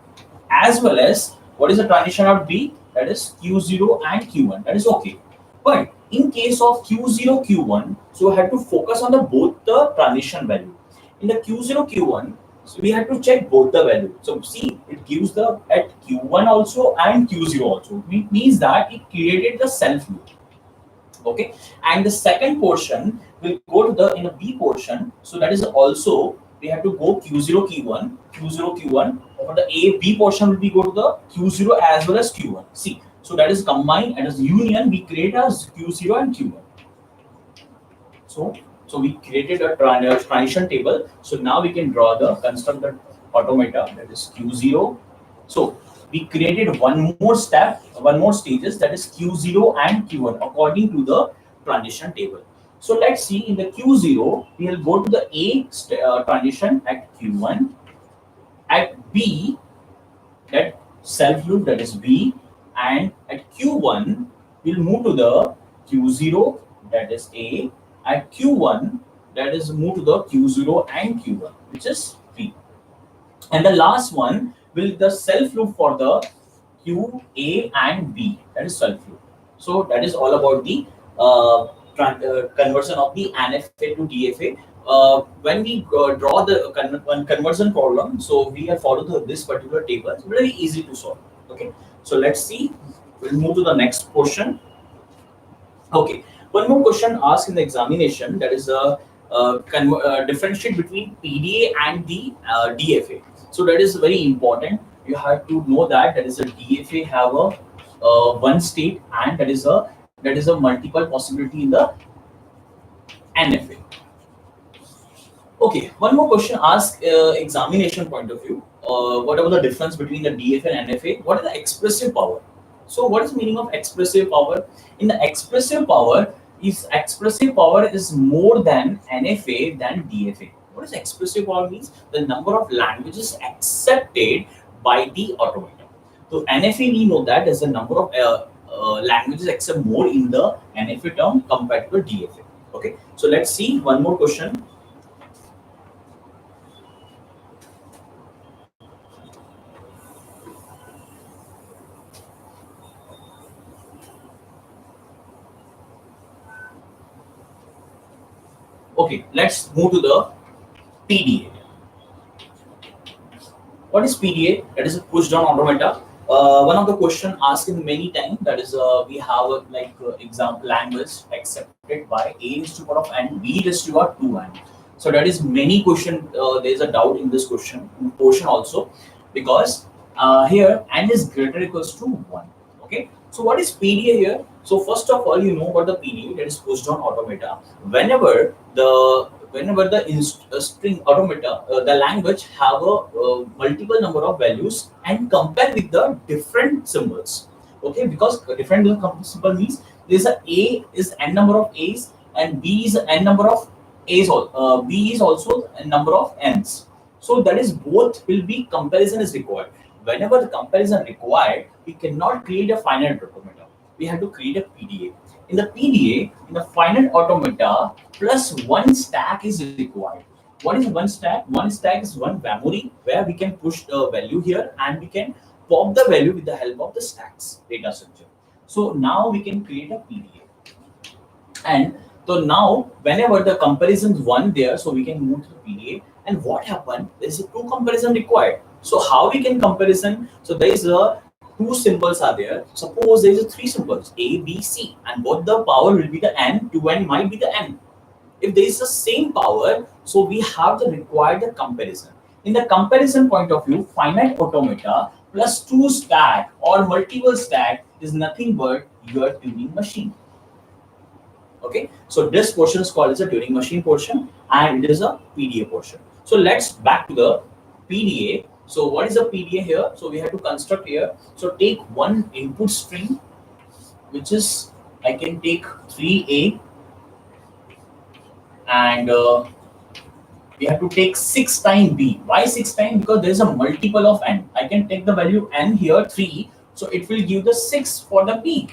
as well as what is the transition of B, that is Q0 and Q1, that is okay. But in case of Q0 Q1, so we have to focus on the both the transition value. In the Q0 Q1, so we have to check both the value. So see, it gives the at Q1 also and Q0 also. It means that it created the self loop. Okay, and the second portion will go to the in a B portion. So that is also we have to go Q0 Q1. For the A B portion will be go to the Q0 as well as Q1. See, so that is combined and as union we create as Q0 and Q1. So we created a transition table. So now we can draw the constructed automata, that is Q0. So we created one more stages, that is Q0 and Q1 according to the transition table. So let's see in the Q0 we will go to the A transition at Q1, at B that self loop, that is B, and at Q1 we'll move to the Q0, that is A, at Q1 that is move to the Q0 and Q1, which is B, and the last one will the self loop for the Q, A and B, that is self loop. So that is all about the conversion of the NFA to DFA. When we draw the conversion problem, so we have followed this particular table. It's very easy to solve. Okay, so let's see. We'll move to the next question. Okay, one more question asked in the examination, that is a differentiate between PDA and the DFA. So that is very important. You have to know that is a DFA have a one state, and that is a multiple possibility in the NFA. Okay, one more question asked examination point of view. What about the difference between the DFA and NFA? What is the expressive power? So what is the meaning of expressive power? In the expressive power is more than NFA than DFA. What is expressive power means? The number of languages accepted by the automata. So NFA we know that is the number of languages accept more in the NFA term compared to the DFA. Okay, so let's see one more question. Okay, let's move to the PDA. What is PDA? That is a push down automata. One of the question asked in many times, that is we have example language accepted by A raised to power of n, B raised to power 2n. So that is many question. There is a doubt in this portion also, because here n is greater equals to 1. Okay, So what is PDA here? So first of all, you know what the PDA, that is pushed on automata. Whenever the string automata, the language have a multiple number of values and compare with the different symbols. Okay, because different symbol means there's a is n number of a's and b is n number of a's. B is also a number of n's. So that is both will be comparison is required. Whenever the comparison required, we cannot create a finite automata. We have to create a PDA. In the PDA, in the finite automata, plus one stack is required. What is one stack? One stack is one memory where we can push the value here and we can pop the value with the help of the stacks data structure. So now we can create a PDA. And so now, whenever the comparison is one there, so we can move to the PDA. And what happened? There is a two comparison required. So how we can comparison? So there is a two symbols are there. Suppose there is a three symbols A, B, C, and both the power will be the n. 2n might be the n. If there is the same power, so we have to require the comparison. In the comparison point of view, finite automata plus two stack or multiple stack is nothing but your Turing machine. Okay, so this portion is called as a Turing machine portion and it is a PDA portion. So let's back to the PDA. So what is a PDA here? So we have to construct here. So take one input string, which is I can take 3a, and we have to take 6 times b. Why 6 times? Because there is a multiple of n. I can take the value n here 3, so it will give the 6 for the b.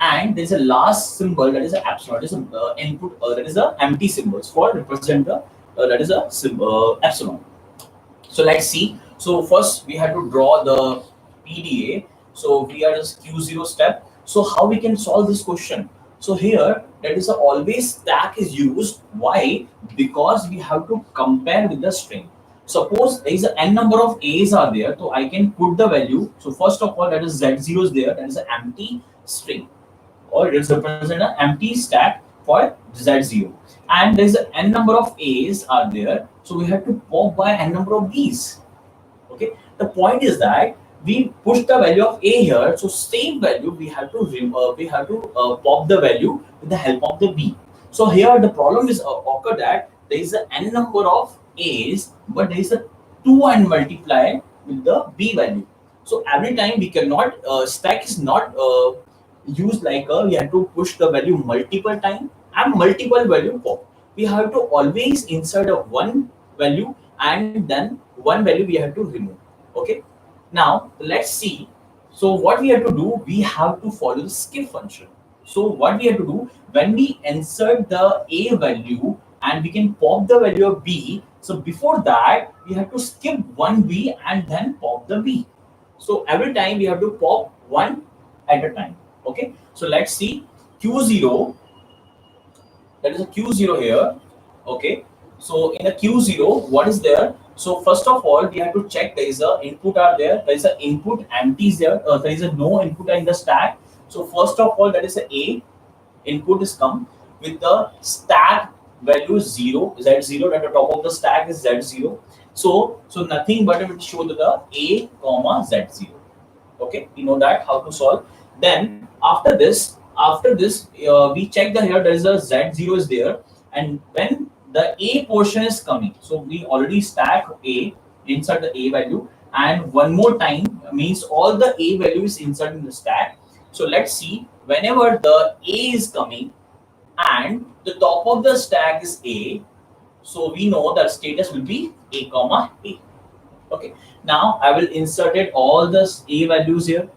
And there is a last symbol, that is an epsilon. That is an input. That is a empty symbols for represent the that is a epsilon. So let's see. So first we have to draw the PDA. So we are just Q0 step. So how we can solve this question? So here that is a always stack is used. Why? Because we have to compare with the string. Suppose there is a n number of a's are there, so I can put the value. So first of all, that is z0 is there. That is an empty string, or it is represent an empty stack for z0. And there is a n number of a's are there, so we have to pop by n number of b's. Okay, the point is that we push the value of a here, so same value we have to pop the value with the help of the b. So here the problem is occur that there is a n number of a's, but there is a 2 and multiply with the b value. So every time we cannot stack is not used like we have to push the value multiple time and multiple value pop. We have to always insert a one value and then one value we have to remove. Okay, now let's see. So what we have to do, we have to follow the skip function. So what we have to do, when we insert the a value and we can pop the value of b, so before that we have to skip one b and then pop the b. So every time we have to pop one at a time. Okay, so let's see Q0. That is a Q0 here. Okay, so in the Q0, what is there? So first of all, we have to check there is a input are there. There is a input empty is there. There is a no input in the stack. So first of all, that is a input is come with the stack value 0 z0 at the top of the stack is z0. So nothing but it will show the a comma z0. Okay, we know that how to solve. Then after this we check the here there is a z0 is there, and when the a portion is coming, so we already stack a insert the a value, and one more time means all the a value is inserted in the stack. So let's see, whenever the a is coming and the top of the stack is a, so we know that status will be a comma a. Okay, now I will insert it all the a values here,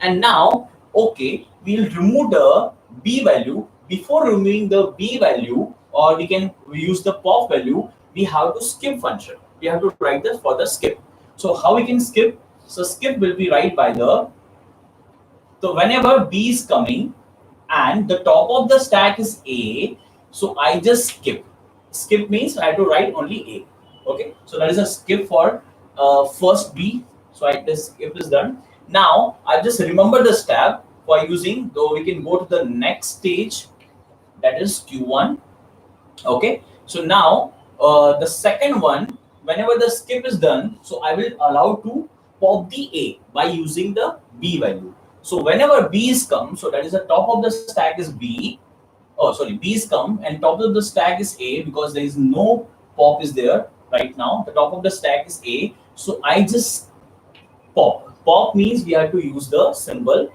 and now okay, we'll remove the b value. Before removing the b value, or we can use the pop value, we have to skip function. We have to write this for the skip. So how we can skip? So skip will be right by the, so whenever b is coming and the top of the stack is a, so I just skip. Skip means I have to write only a. Okay, so that is a skip for first b. So I just skip is done. Now I just remember the step for using, though we can go to the next stage, that is Q1. Okay, so now the second one, whenever the skip is done, so I will allow to pop the A by using the B value. So whenever B is come, so that is the top of the stack is B. Oh, sorry, B is come and top of the stack is A because there is no pop is there right now. The top of the stack is A. So I just pop. Pop means we have to use the symbol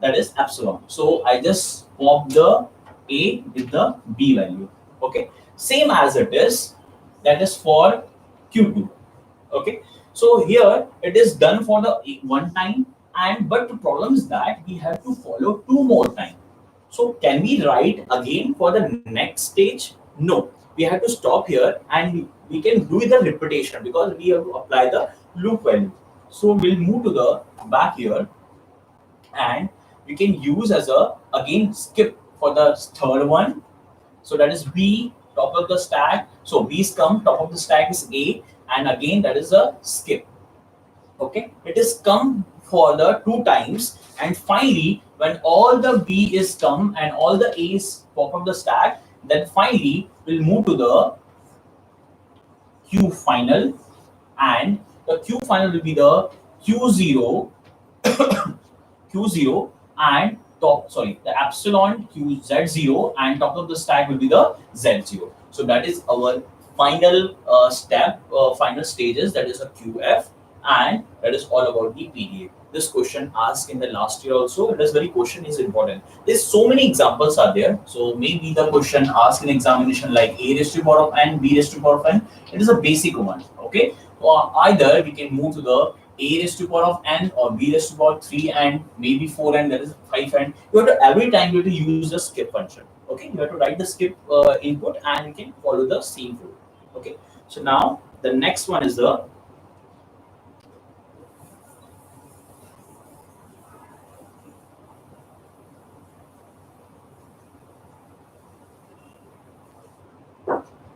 that is epsilon. So I just pop the A with the B value. Okay, same as it is. That is for Q2. Okay, so here it is done for the one time, and but the problem is that we have to follow two more time. So can we write again for the next stage? No, we have to stop here and we can do the repetition because we have to apply the loop value. So we'll move to the back here and we can use as a again skip for the third one. So that is B top of the stack. So B is come top of the stack is A, and again that is a skip. Okay, it is come for the two times, and finally when all the B is come and all the A is top of the stack, then finally we'll move to the Q final, and the Q final will be the Q0 Q0 and top, sorry, the epsilon Q Z0 and top of the stack will be the Z0. So that is our final step, final stages, that is a QF, and that is all about the PDA. This question asked in the last year also. This very question is important. There's so many examples are there. So maybe the question asked in examination like A raised to power of n, B raised to power of n. It is a basic one. Okay. Or either we can move to the A raised to power of n or B raised to power of 3 and maybe 4 and that is 5 and you have to every time you have to use the skip function. Okay, you have to write the skip input and you can follow the same rule. Okay, so now the next one is the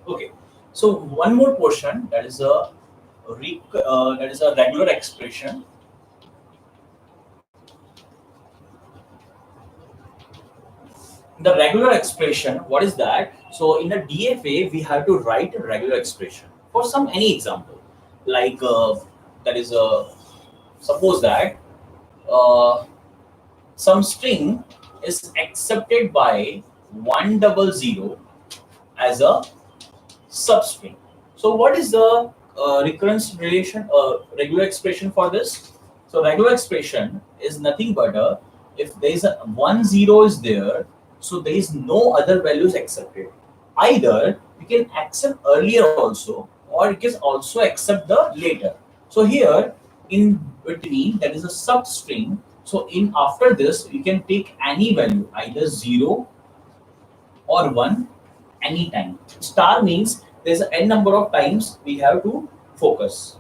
okay. So one more portion that is a regular expression. The regular expression, what is that? So in a DFA, we have to write a regular expression for some any example, like that is a suppose that uh, some string is accepted by 100 as a substring. So what is the recurrence relation, regular expression for this? So regular expression is nothing but if there is a 10 is there, so there is no other values accepted. Either we can accept earlier also, or it can also accept the later. So here in between that is a substring. So in after this you can take any value, either 0 or 1 anytime. Star means there's an n number of times we have to focus.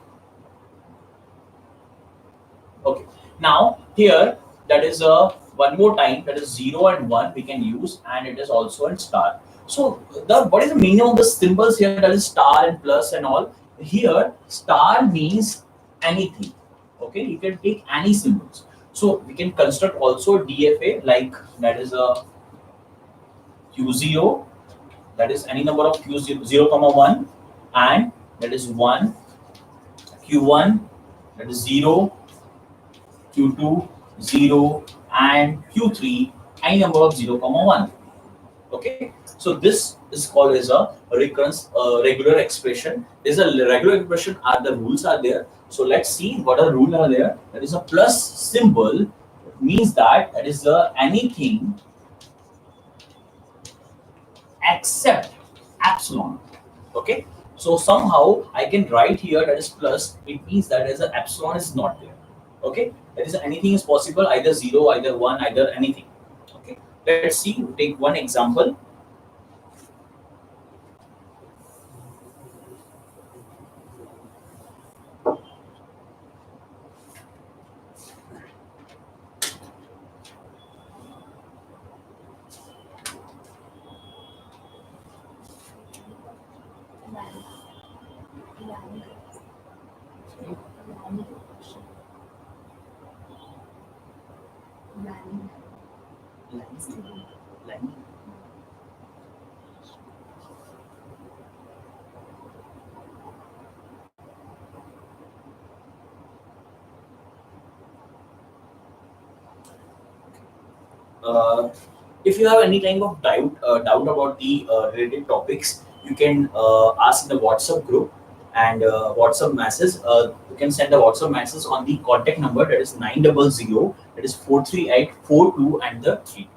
Okay. Now here that is a one more time, that is 0 and 1 we can use, and it is also in star. So the what is the meaning of the symbols here, that is star and plus and all. Here star means anything. Okay, you can take any symbols. So we can construct also DFA like that is a Q0, that is any number of Q0, 0 comma 1, and that is 1, Q1, that is 0, Q2, 0, and Q3, any number of 0 comma 1. Okay, so this is called as a recurrence regular expression. There's a regular expression, are the rules are there. So let's see what are the rules are there. That is a plus symbol means that is anything except epsilon. Okay, so somehow I can write here that is plus, it means that as an epsilon is not there. Okay, that is anything is possible, either 0, either 1, either anything. Okay, let's see, take one example. uh, if you have any kind of doubt about the related topics, you can ask in the WhatsApp group and WhatsApp message. You can send a WhatsApp message on the contact number, that is 900, that is 43842 and the 3.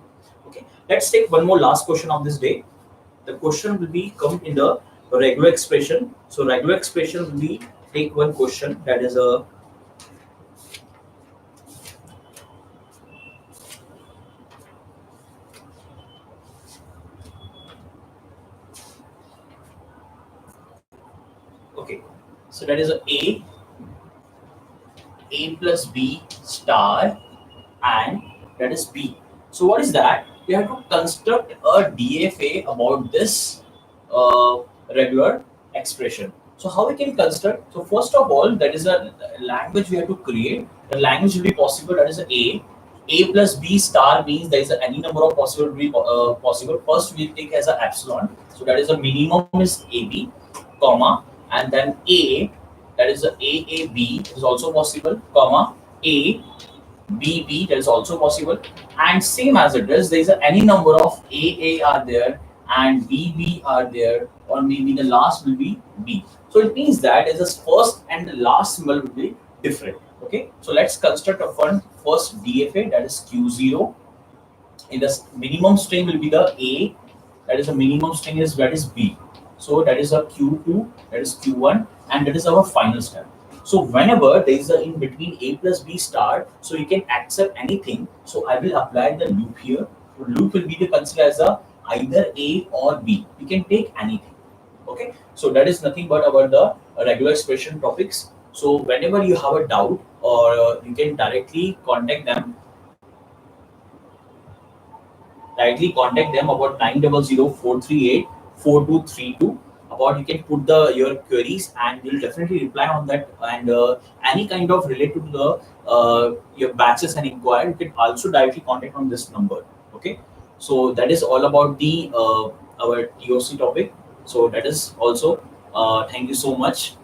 Okay, let's take one more last question of this day. The question will be come in the regular expression. So regular expression will be, take one question, that is a okay. So that is a plus b star, and that is b. So what is that? We have to construct a DFA about this regular expression. So how we can construct? So first of all, that is a language we have to create. The language will be possible. That is a plus b star means there is any number of possible. First we take as a epsilon. So that is the minimum is ab, comma, and then a, that is a aab is also possible, comma, a BB, that is also possible, and same as it is, there is any number of AA are there and BB are there, or maybe the last will be B. So it means that is the first and the last symbol will be different. Okay, so let's construct a first DFA, that is Q0. In the minimum string will be the A, that is the minimum string is, that is B. So that is a Q2, that is Q1, and that is our final step. So whenever there is a in between a plus b star, so you can accept anything. So I will apply the loop here. So loop will be the considered as a either a or b. You can take anything. Okay. So that is nothing but about the regular expression topics. So whenever you have a doubt, or you can directly contact them about 900 438 4232 about. You can put the your queries and we'll definitely reply on that, and any kind of related to the your batches and inquiry, you can also directly contact on this number. Okay, so that is all about the our TOC topic. So that is also thank you so much.